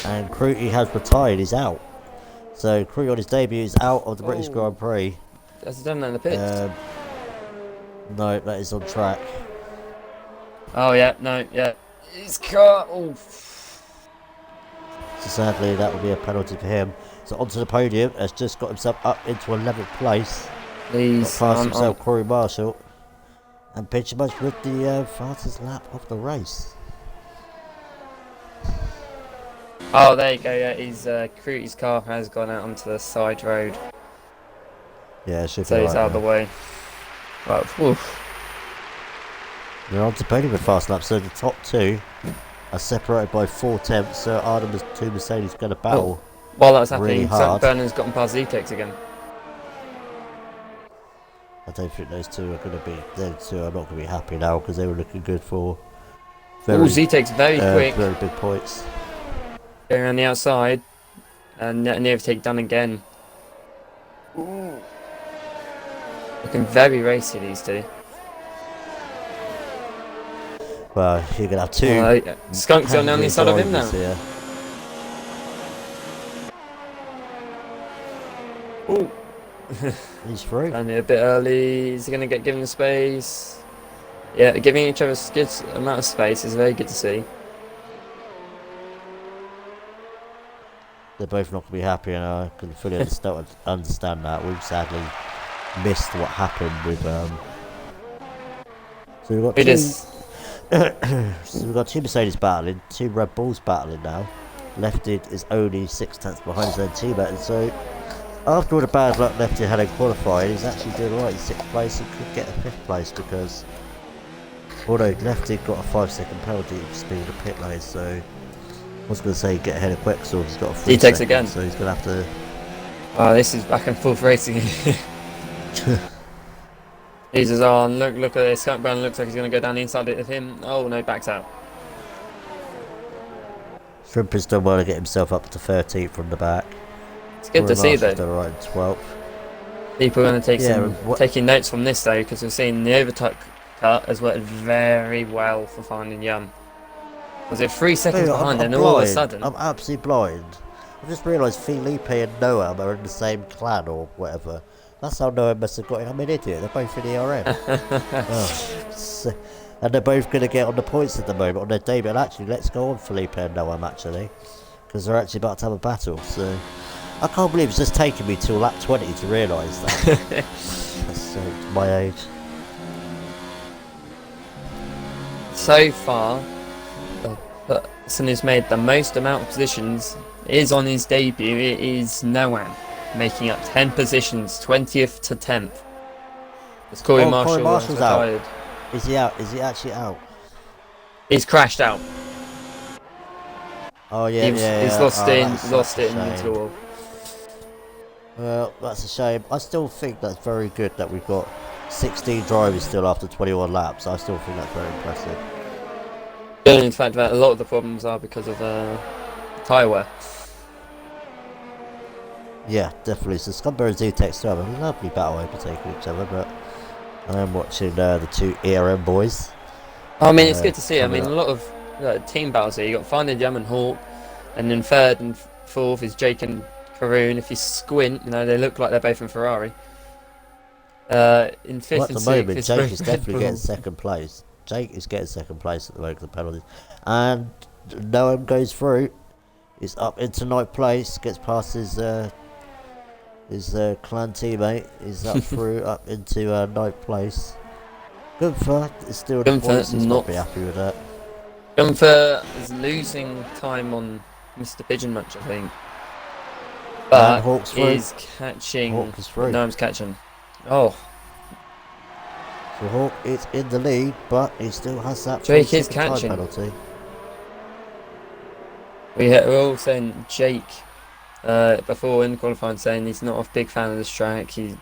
And Cruty has retired. He's out. So Cruty on his debut is out of the British Grand Prix. Has he done that in the pits? No, that is on track. Oh yeah, no, yeah. His car. Oh. So sadly, that will be a penalty for him. So onto the podium, has just got himself up into 11th place. He's past himself, Corey Marshall, and pretty much with the fastest lap of the race. Oh, there you go. Yeah, Cruty's car has gone out onto the side road. Yeah, it should so be he's right out now. of the way. Right, woof. They're on to podium with fast laps, so the top 2 are separated by 4 tenths. So Arden and 2 Mercedes going to battle. While that's happening, really hard. Burner's gotten past Z-Tex again. I don't think those two are going to be. Those two are not going to be happy now because they were looking good for. Z-Tex very quick. Very big points. Going around the outside, and near take done again. Ooh. Looking very racy, these two. Well, you're gonna have two Skunk's on the angry inside of him now. drivers here. Oh, He's through. only a bit early. Is he going to get given the space? Yeah, giving each other a good amount of space is very good to see. They're both not going to be happy, and I can fully understand that. We've sadly missed what happened with. So we've got It two. is. So we've got two Mercedes battling, two Red Bulls battling now. Lefty is only 6 tenths behind his own teammate, and so after all the bad luck Lefty had in qualifying, he's actually doing alright in 6th place and could get a 5th place because although Lefty got a 5-second penalty for speed of pit lane, so I was going to say get ahead of Quexel, he's got a 3 takes seconds, again. so he's going to have to. Oh, this is back and forth racing. He's on. Look at this. Skunk Brown looks like he's going to go down the inside of him. Oh no, backs out. Shrimper's done well to get himself up to 13th from the back. It's good to see though. Done right in 12th. People are going to take taking notes from this though, because we've seen the overcut cut has worked very well for finding Yum. Was it 3 seconds behind, and all of a sudden I'm absolutely blind. I've just realised Felipe and Noam are in the same clan or whatever. That's how Noam must have got in. I'm an idiot. They're both in the ERM. And they're both going to get on the points at the moment on their debut. And actually, let's go on Felipe and Noam actually, because they're actually about to have a battle. So I can't believe it's just taken me till lap 20 to realise that. That's so my age. So far, the person who's made the most amount of positions is on his debut. It is Noam, making up 10 positions, 20th to 10th. It's Corey Marshall. Corey Marshall's retired. out. Is he out? Is he actually out? He's crashed out. Oh yeah, He's lost it in the tour. Well, that's a shame. I still think that's very good that we've got 16 drivers still after 21 laps. I still think that's very impressive. In fact, that a lot of the problems are because of tyre wear. Yeah, definitely. So Scumber and Zutec still have a lovely battle overtaking each other, but I'm watching the two ERM boys. I mean, it's good to see. I mean, a lot of team battles here. You got Finding Jam and Hawk, and then third and fourth is Jake and Karoon. If you squint, you know they look like they're both in Ferrari. In fifth and sixth, Jake is Red definitely Bull. getting second place. Jake is getting second place at the moment of the penalties, and Noam goes through. He's up into 9th place. Gets past his clan teammate. He's up through up into 9th place. Gunther is still the points. He's not be happy with that. Gunther is losing time on Mr. Pigeon Munch, I think. But Hawk's is catching. Hawk is through. No, I'm catching. Oh, So Hawk is in the lead, but he still has that Jake is 3 second time catching. penalty. We're all saying Jake before in qualifying, saying he's not a big fan of this track. He's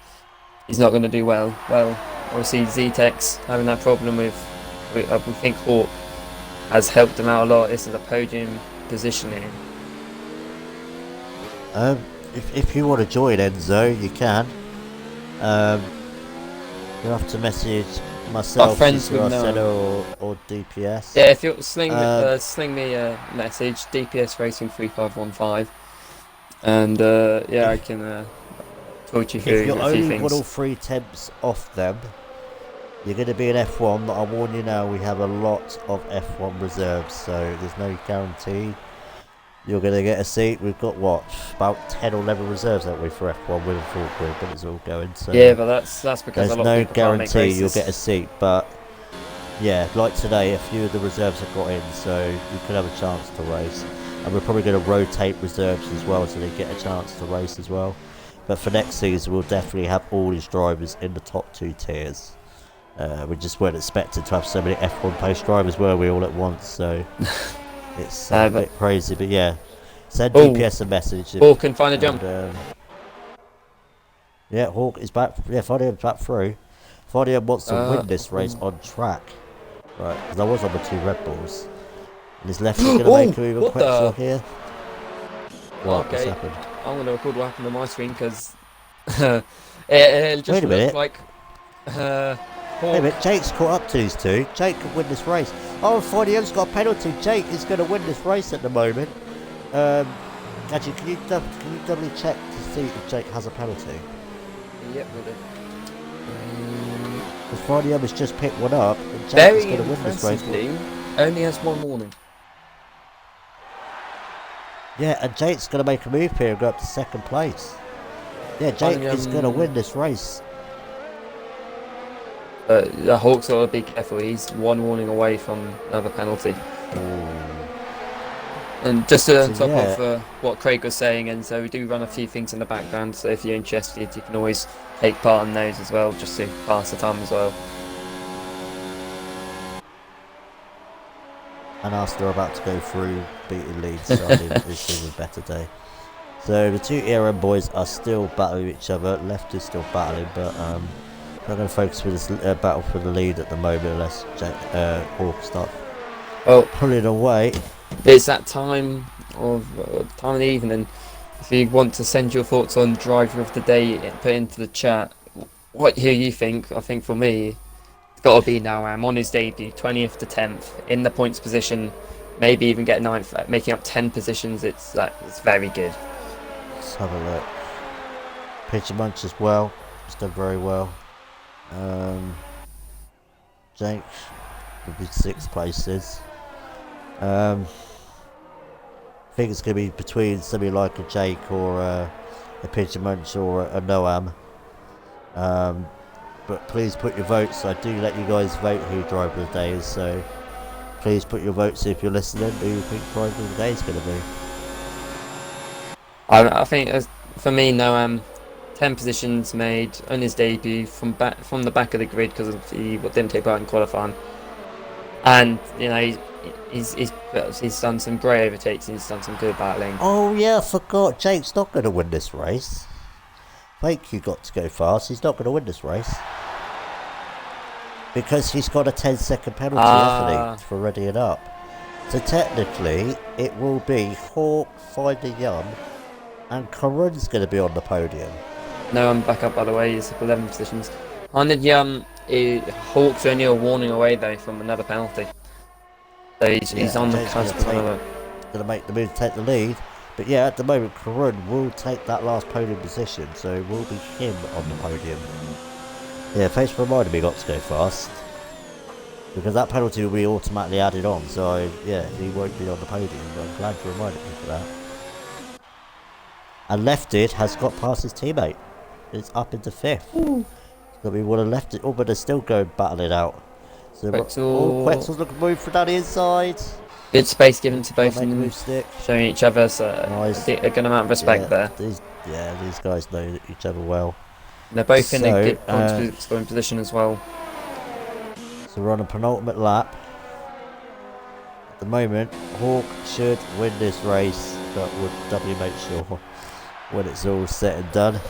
not going to do well. Well, obviously Z-Tech's having that problem with we think Hawk has helped him out a lot. This is a podium positioning. If you want to join Enzo, you can. You'll have to message myself, Our friends with Senna or DPS. Yeah, if you sling me a message, DPS Racing 3515, and yeah, I can talk you through If you're a few only things. got all 3 temps off them, you're going to be in F1. I warn you now, we have a lot of F1 reserves, so there's no guarantee you're going to get a seat. We've got about 10 or 11 reserves, haven't we, for F1 with a full grid, but it's all going. So Yeah, but that's because there's a lot no of people can't make guarantee races. you'll get a seat. But yeah, like today, a few of the reserves have got in, so you could have a chance to race. And we're probably going to rotate reserves as well, so they get a chance to race as well. But for next season, we'll definitely have all these drivers in the top 2 tiers. We just weren't expected to have so many F1 post drivers, were we, all at once? So it's a bit crazy, but yeah. Send DPS a message. Hawk can find a jump. Yeah, Hawk is back. Yeah, Fadium's back through. Fadium wants to win this race on track. Right, because I was on the 2 Red Bulls. And his left is going to make him even quicker here. What's happened? I'm going to record what happened on my screen because it just Wait a minute. looked like Hey, Hawk. but Jake's caught up to these two. Jake can win this race. Oh, Fidio's got a penalty. Jake is going to win this race at the moment. Actually, can you doubly check to see if Jake has a penalty? Yep, we'll do. Because Fidio has just picked one up, and Jake Very is going to win this race. Only has one warning. Yeah, and Jake's going to make a move here and go up to second place. Yeah, Jake is going to win this race. The Hawk's got to be careful. He's one warning away from another penalty. Ooh. And just on top yeah. of what Craig was saying, and so we do run a few things in the background. So if you're interested, you can always take part in those as well, just to pass the time as well. And after they're about to go through beating Leeds, so I think it's been a better day. So the two ERM boys are still battling each other. Left is still battling, but I'm going to focus with this battle for the lead at the moment, unless Hawk start pulling away. It's that time of the evening. If you want to send your thoughts on driver of the day, put into the chat what you think. I think for me, it's got to be Noam on his debut, 20th to 10th in the points position, maybe even get 9th, making up 10 positions. It's very good. Let's have a look. Pitcher Munch as well. He's done very well. Jake would be 6 places. I think it's going to be between somebody like a Jake or a Pigeon Munch or a Noam. But please put your votes. I do let you guys vote who driver of the day is, so please put your votes if you're listening who you think driver of the day is going to be. I think for me, Noam, 10 positions made on his debut from the back of the grid because he didn't take part in qualifying, and you know he's done some great overtakes and he's done some good battling. Oh yeah, I forgot. Jake's not going to win this race. Thank you, got to go fast. He's not going to win this race because he's got a 10-second penalty, hasn't he, for readying up. So technically, it will be Hawk, Finder Young, and Karun's going to be on the podium. No, I'm back up by the way. He's up 11 positions. Hawk's only a warning away though from another penalty. So he's on the cusp of another. Going to make the move to take the lead. But yeah, at the moment, Karun will take that last podium position, so it will be him on the podium. Yeah, thanks for reminding me got to go fast. Because that penalty will be automatically added on, so yeah, he won't be on the podium, but I'm glad you reminded me for that. And Lefted has got past his teammate. It's up into 5th. So we would have left it, but they're still going battling out. So Quetzal's looking to move from down the inside. Good space given to both of them, showing each other nice. a good amount of respect there. These guys know each other well. They're both in a good scoring position as well. So we're on a penultimate lap. At the moment, Hawk should win this race, but we'll doubly make sure when it's all said and done.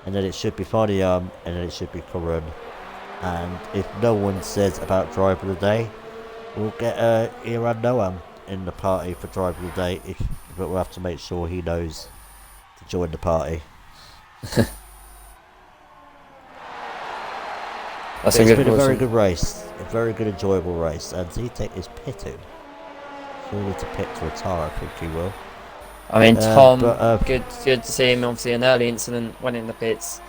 And then it should be Fadiam, and then it should be Karun. And if no one says about driver of the day, we'll get Iran Noam in the party for driver of the day, but we'll have to make sure he knows to join the party. It's been a very good race, a very good enjoyable race, and Zitek is pitting. Surely to pit to retire, I think he will. I mean, Tom, good to see him. Obviously, an early incident, went in the pits.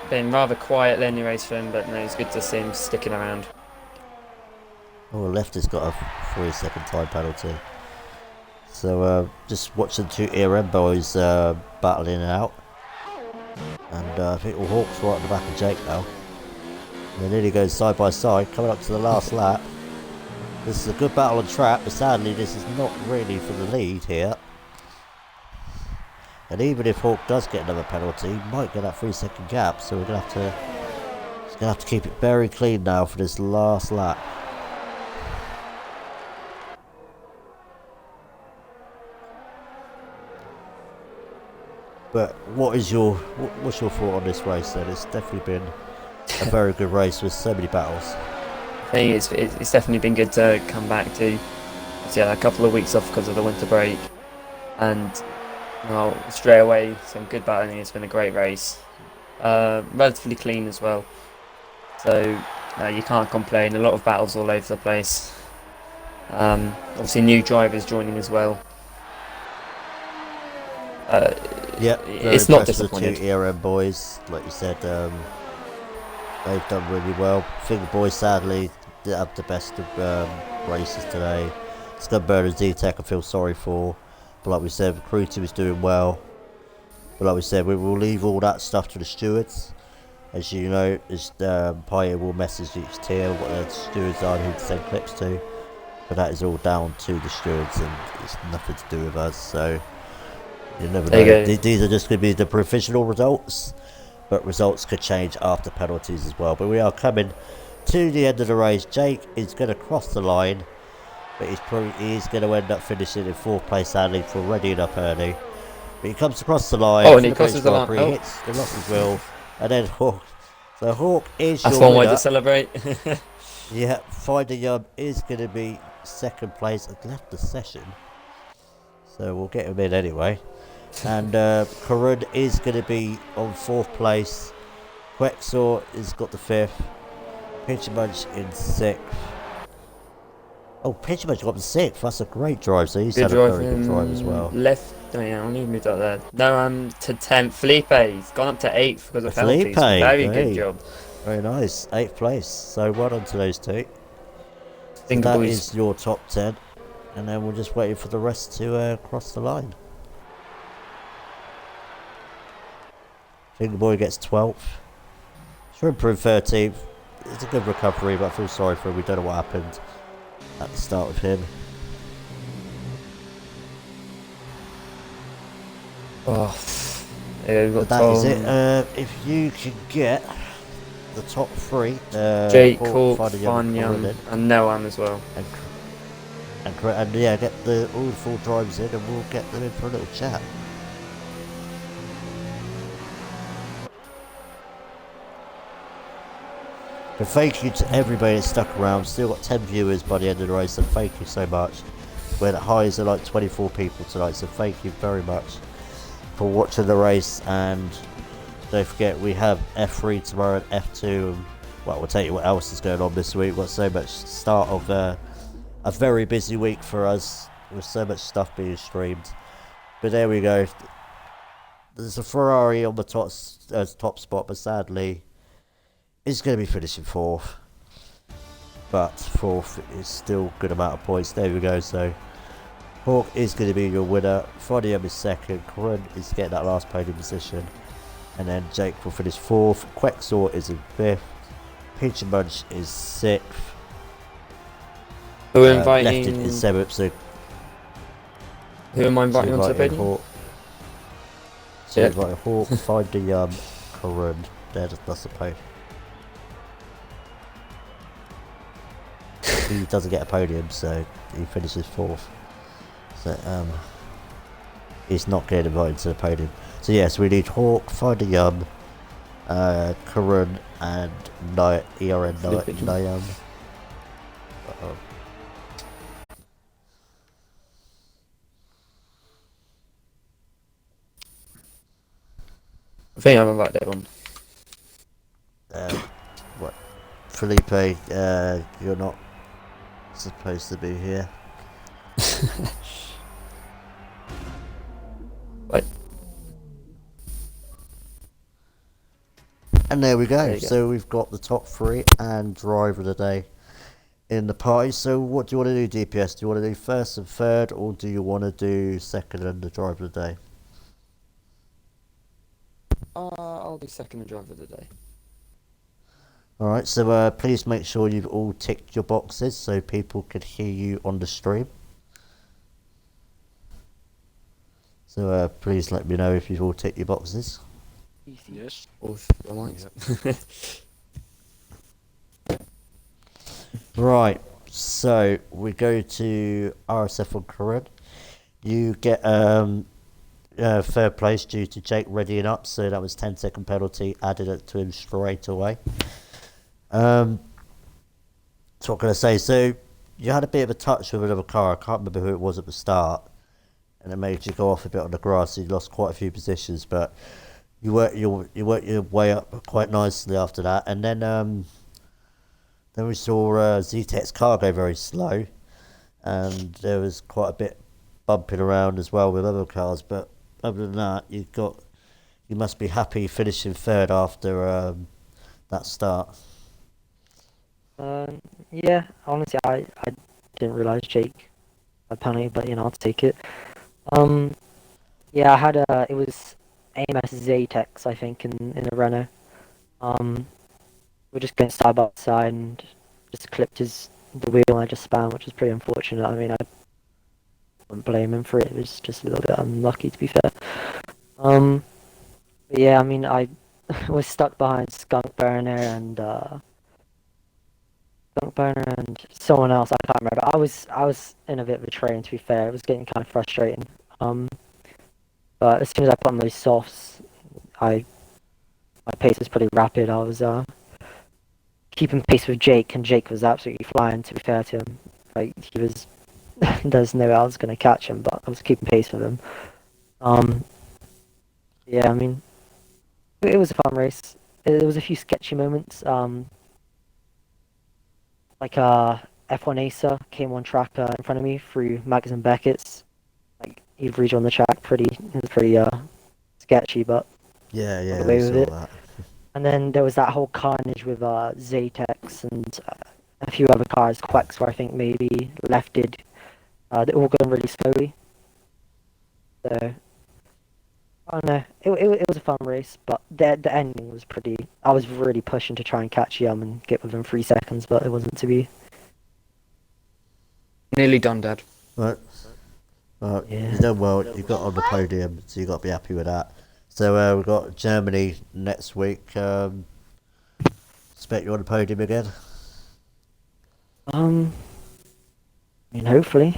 Been rather quiet in the race for him, but no, it's good to see him sticking around. Oh, left has got a 3-second time penalty. So just watching 2 ERM boys battling it out. And I think Hawk's right at the back of Jake now. They nearly go side by side, coming up to the last lap. This is a good battle on track, but sadly this is not really for the lead here. And even if Hawk does get another penalty, he might get that 3-second gap, so we're gonna have to keep it very clean now for this last lap. But what's your thought on this race then? It's definitely been a very good race with so many battles. I think it's definitely been good to come back to. Yeah, a couple of weeks off because of the winter break, and straight away some good battling. It's been a great race. Relatively clean as well. So you can't complain. A lot of battles all over the place. Obviously, new drivers joining as well. Uh, Yep, very it's not impressed with the two disappointed. ERM boys. Like you said, they've done really well. I think the boys sadly didn't have the best of races today. Scudburn and Z-Tech I feel sorry for. But like we said, recruiting was doing well. But like we said, we will leave all that stuff to the stewards. As you know, Pioneer will message each tier what their stewards are and who to send clips to. But that is all down to the stewards and it's nothing to do with us. So you never There know. you go. These are just going to be the provisional results. But results could change after penalties as well. But we are coming to the end of the race. Jake is going to cross the line. But he's going to end up finishing in 4th place, sadly, for readying up early. But he comes across the line Oh, and for he the British crosses the Grand line. Prix, Oh, hits the lost his wheel, and then Hawk. So Hawk is that's your one way to winner. celebrate. Yeah, Finder Yum is going to be 2nd place and left the session. So we'll get him in anyway. And Karun is going to be on 4th place. Quexor has got the 5th. Pincher Munch in 6th. Oh, Pincher Munch got the 6th. That's a great drive. So he's Good had a very good drive as driving well. left. Oh yeah, I need to move that there. No, to 10th. Felipe's gone up to 8th because of Felipe, penalties. Very good hey, job. very nice. 8th place. So well done to those two. So Finger that boys. is your top 10. And then we're just waiting for the rest to cross the line. Finger Boy gets 12th. Shrimp in 13th. It's a good recovery, but I feel sorry for him. We don't know what happened at the start with him. Oh, yeah, we've But got that is Tom, it. If you can get the top 3, Jake, Hawk, Hawk, Finder Young, Fanyam, Corinne, and Noam as well. and yeah, get all the 4 drivers in, and we'll get them in for a little chat. But thank you to everybody that stuck around. Still got 10 viewers by the end of the race, so thank you so much. We're at highs of like 24 people tonight, so thank you very much for watching the race. And don't forget, we have F3 tomorrow and F2. And, well, we'll tell you what else is going on this week. We've got so much start of a very busy week for us with so much stuff being streamed. But there we go. There's a Ferrari on the top spot, but sadly, it's going to be finishing 4th. But 4th is still a good amount of points. There we go. So Hawk is going to be your winner. Frodium is 2nd. Corinne is getting that last podium position. And then Jake will finish 4th. Quexor is in 5th. Peach and Munch is 6th. Who are inviting? Lefted is 7th. So Who am I inviting onto the podium? Hawk. So invite Hawk, find the Corinne. That's the podium. He doesn't get a podium, so he finishes 4th. So he's not getting invited to the podium. So yes, we need Hawk, Finder Yum, Karun, and ERN Nayam. I think I'm invited everyone. What? Felipe, you're not supposed to be here. Right. And there we go. There you go. So we've got the top 3 and driver of the day in the party. So what do you want to do, DPS? Do you want to do 1st and 3rd, or do you want to do 2nd and the driver of the day? I'll do 2nd and driver of the day. Alright, so please make sure you've all ticked your boxes so people can hear you on the stream. So please let me know if you've all ticked your boxes. Yes. Or if you like. Right, so we go to RSF on Corinne. You get 3rd place due to Jake readying up, so that was 10-second penalty, added it to him straight away. So what can I say? So you had a bit of a touch with another car. I can't remember who it was at the start, and it made you go off a bit on the grass. So you lost quite a few positions, but you work your way up quite nicely after that, and then we saw ZTEC's car go very slow, and there was quite a bit bumping around as well with other cars. But other than that, you must be happy finishing third after that start. Yeah, honestly, I didn't realize Jake had penalty, but I'll take it. Um, yeah, I had it was AMS Zatex, I think, in a Renault. Um, we're just going side by side and just clipped the wheel and I just spun, which was pretty unfortunate. I mean, I wouldn't blame him for it. It was just a little bit unlucky, to be fair. Um, but yeah, I mean, I was stuck behind Skunk Burner and someone else. I can't remember. I was in a bit of a train, to be fair. It was getting kind of frustrating. Um, but as soon as I put on those softs, I my pace was pretty rapid. I was keeping pace with Jake, and Jake was absolutely flying. To be fair to him, like he was, there's no way I was gonna catch him, but I was keeping pace with him. Um, yeah, I mean, it was a fun race. There was a few sketchy moments. Like F1 Acer came on track in front of me through Mags and Beckett's. Like he'd rejoined the track it was pretty sketchy, but Yeah, got yeah, we away with saw it. that. And then there was that whole carnage with Zatex and a few other cars, Quex, where I think maybe lefted. They're all going really slowly. So I don't know. It was a fun race, but the ending was pretty. I was really pushing to try and catch Yum and get within 3 seconds, but it wasn't to be. Nearly done, Dad. Right. Well, Yeah. you done well. You got on the podium, so you got to be happy with that. So we've got Germany next week. Expect you on the podium again. Um. I mean, hopefully.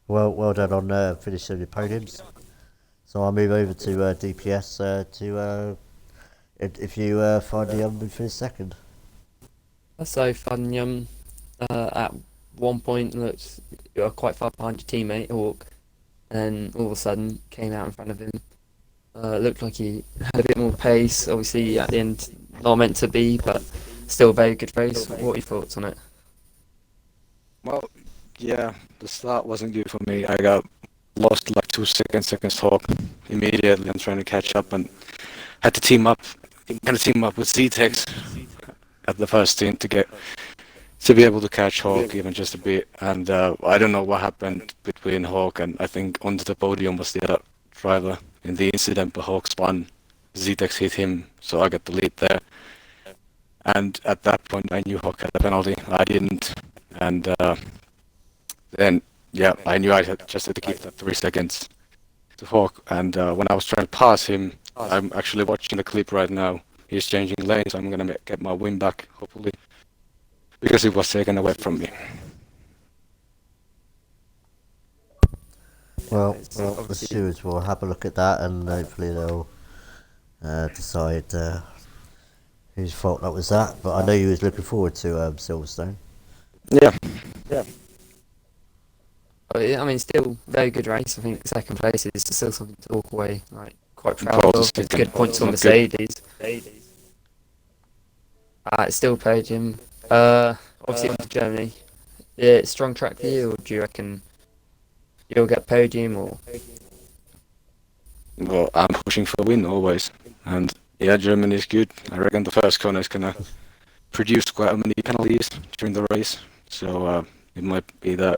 Well done on finishing your podiums. So I'll move over to DPS to if you find the and finish second. That's so fun. At one point looked you were quite far behind your teammate Hawk, and all of a sudden came out in front of him. Looked like he had a bit more pace. Obviously, at the end, not meant to be, but still a very good race. What are your thoughts on it? Well, yeah, the start wasn't good for me. I got lost like 2 seconds talk immediately. I'm trying to catch up and had to team up with Z-Tex at the first team to be able to catch Hawk even just a bit. And I don't know what happened between Hawk and I think onto the podium was the other driver in the incident, but Hawk spun. Z-Tex hit him, so I got the lead there. And at that point, I knew Hawk had a penalty. I didn't, and then yeah, I knew just had to keep that 3 seconds to Hawk. And when I was trying to pass him, I'm actually watching the clip right now. He's changing lanes. I'm gonna get my win back, hopefully, because it was taken away from me. Well, the Obviously, stewards will have a look at that and hopefully they'll decide whose fault that was that. But I know you was looking forward to Silverstone. Yeah, I mean, still very good race. I think second place is still something to walk away like quite proud pole of. It's second. good points on Not good. Mercedes. It's still podium. Obviously on to Germany. Yeah, strong track for you, or do you reckon you'll get podium or? Well, I'm pushing for a win always, and yeah, Germany is good. I reckon the first corner is gonna produce quite many penalties during the race, so it might be the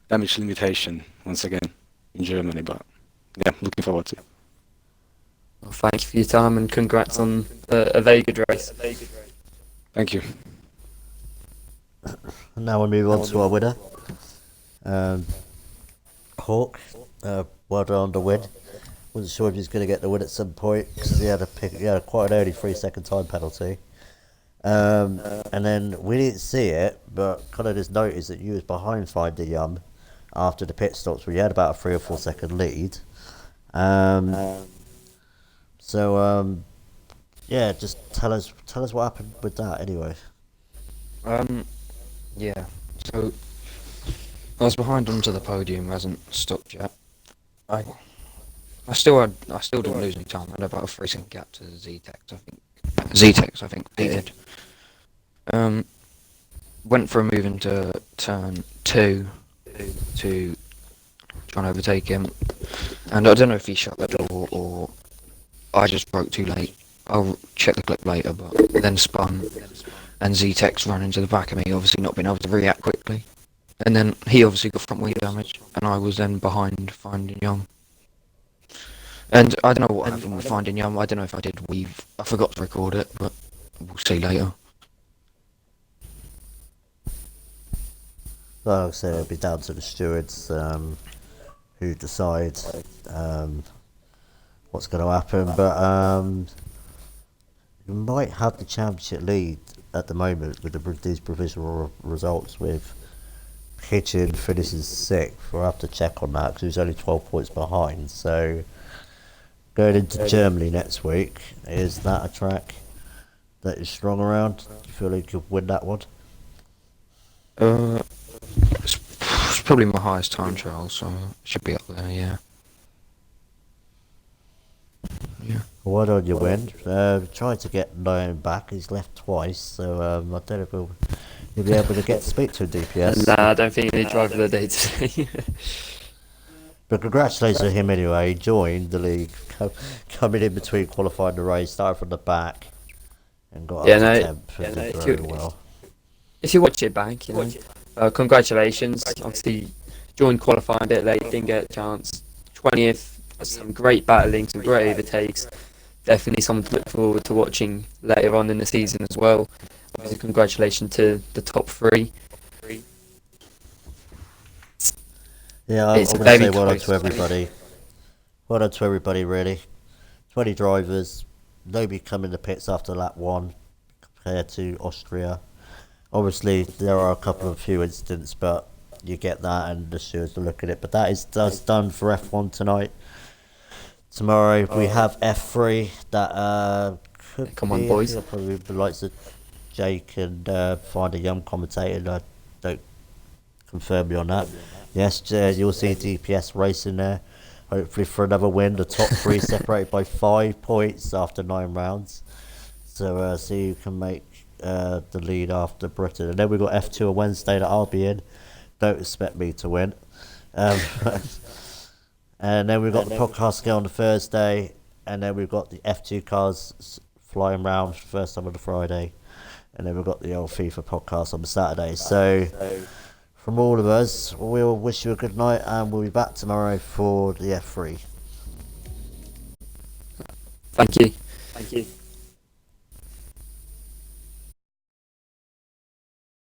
damage limitation once again in Germany. But yeah, looking forward to it. Well, thank you for your time and congrats on a very good race. Thank you. And now we move on to our winner, um, Hawk. Well done on the win. Wasn't sure if he was going to get the win at some point because he had quite an early 3 second time penalty. And then we didn't see it, but kind of just noticed that you was behind Finder after the pit stops where you had about a 3 or 4 second lead. So yeah, just tell us what happened with that anyway. Um, yeah. So I was behind onto the podium, hasn't stopped yet. I I still didn't lose any time. I had about a 3 second gap to Z-Tex, I think. Z-Tex, I think, did. Went for a move into turn 2 to try and overtake him. And I don't know if he shut the door or I just broke too late. I'll check the clip later, but then spun and Z-Tex ran into the back of me, obviously not being able to react quickly. And then he obviously got front wing damage, and I was then behind Finding Young. And I don't know what happened with Finding Young. I don't know if I did weave. I forgot to record it, but we'll see later. Well, like I said, it'll be down to the stewards who decide what's going to happen. But you might have the championship lead at the moment with these provisional results, with Hitchin finishes 6th. We'll have to check on that because he's only 12 points behind. So going into Germany next week, is that a track that is strong around? Do you feel like you could win that one? It's probably my highest time trial, so it should be up there, yeah. Yeah. Why don't you win? Try to get Noam back. He's left twice, so I don't know if you'll be able to get to speak to a DPS. Nah, I don't think he driver of the day today. But congratulations to him anyway. He joined the league, coming in between qualifying the race, started from the back, and got up to 10th and did very well. If you watch it back, congratulations. Obviously, joined qualifying a bit late, didn't get a chance. 20th, some great battling, some great overtakes. Definitely something to look forward to watching later on in the season as well. Obviously, congratulations to the top 3. Yeah, I'm going to say well done to everybody. Well done to everybody, really. 20 drivers, nobody come in the pits after lap 1 compared to Austria. Obviously, there are a few incidents, but you get that and the stewards will look at it. But that's done for F1 tonight. Tomorrow we have F3 that could Come on, boys. Probably the likes of Jake and find a young commentator. I don't confirm me on that. Yes, you'll see DPS racing there. Hopefully for another win. The top 3 separated by 5 points after 9 rounds. So see who can make the lead after Britain. And then we've got F2 on Wednesday that I'll be in. Don't expect me to win. And then we've got the podcast go on the Thursday. And then we've got the F2 cars flying around for the first time on the Friday. And then we've got the old FIFA podcast on the Saturday. So from all of us, we'll wish you a good night, and we'll be back tomorrow for the F3. Thank you.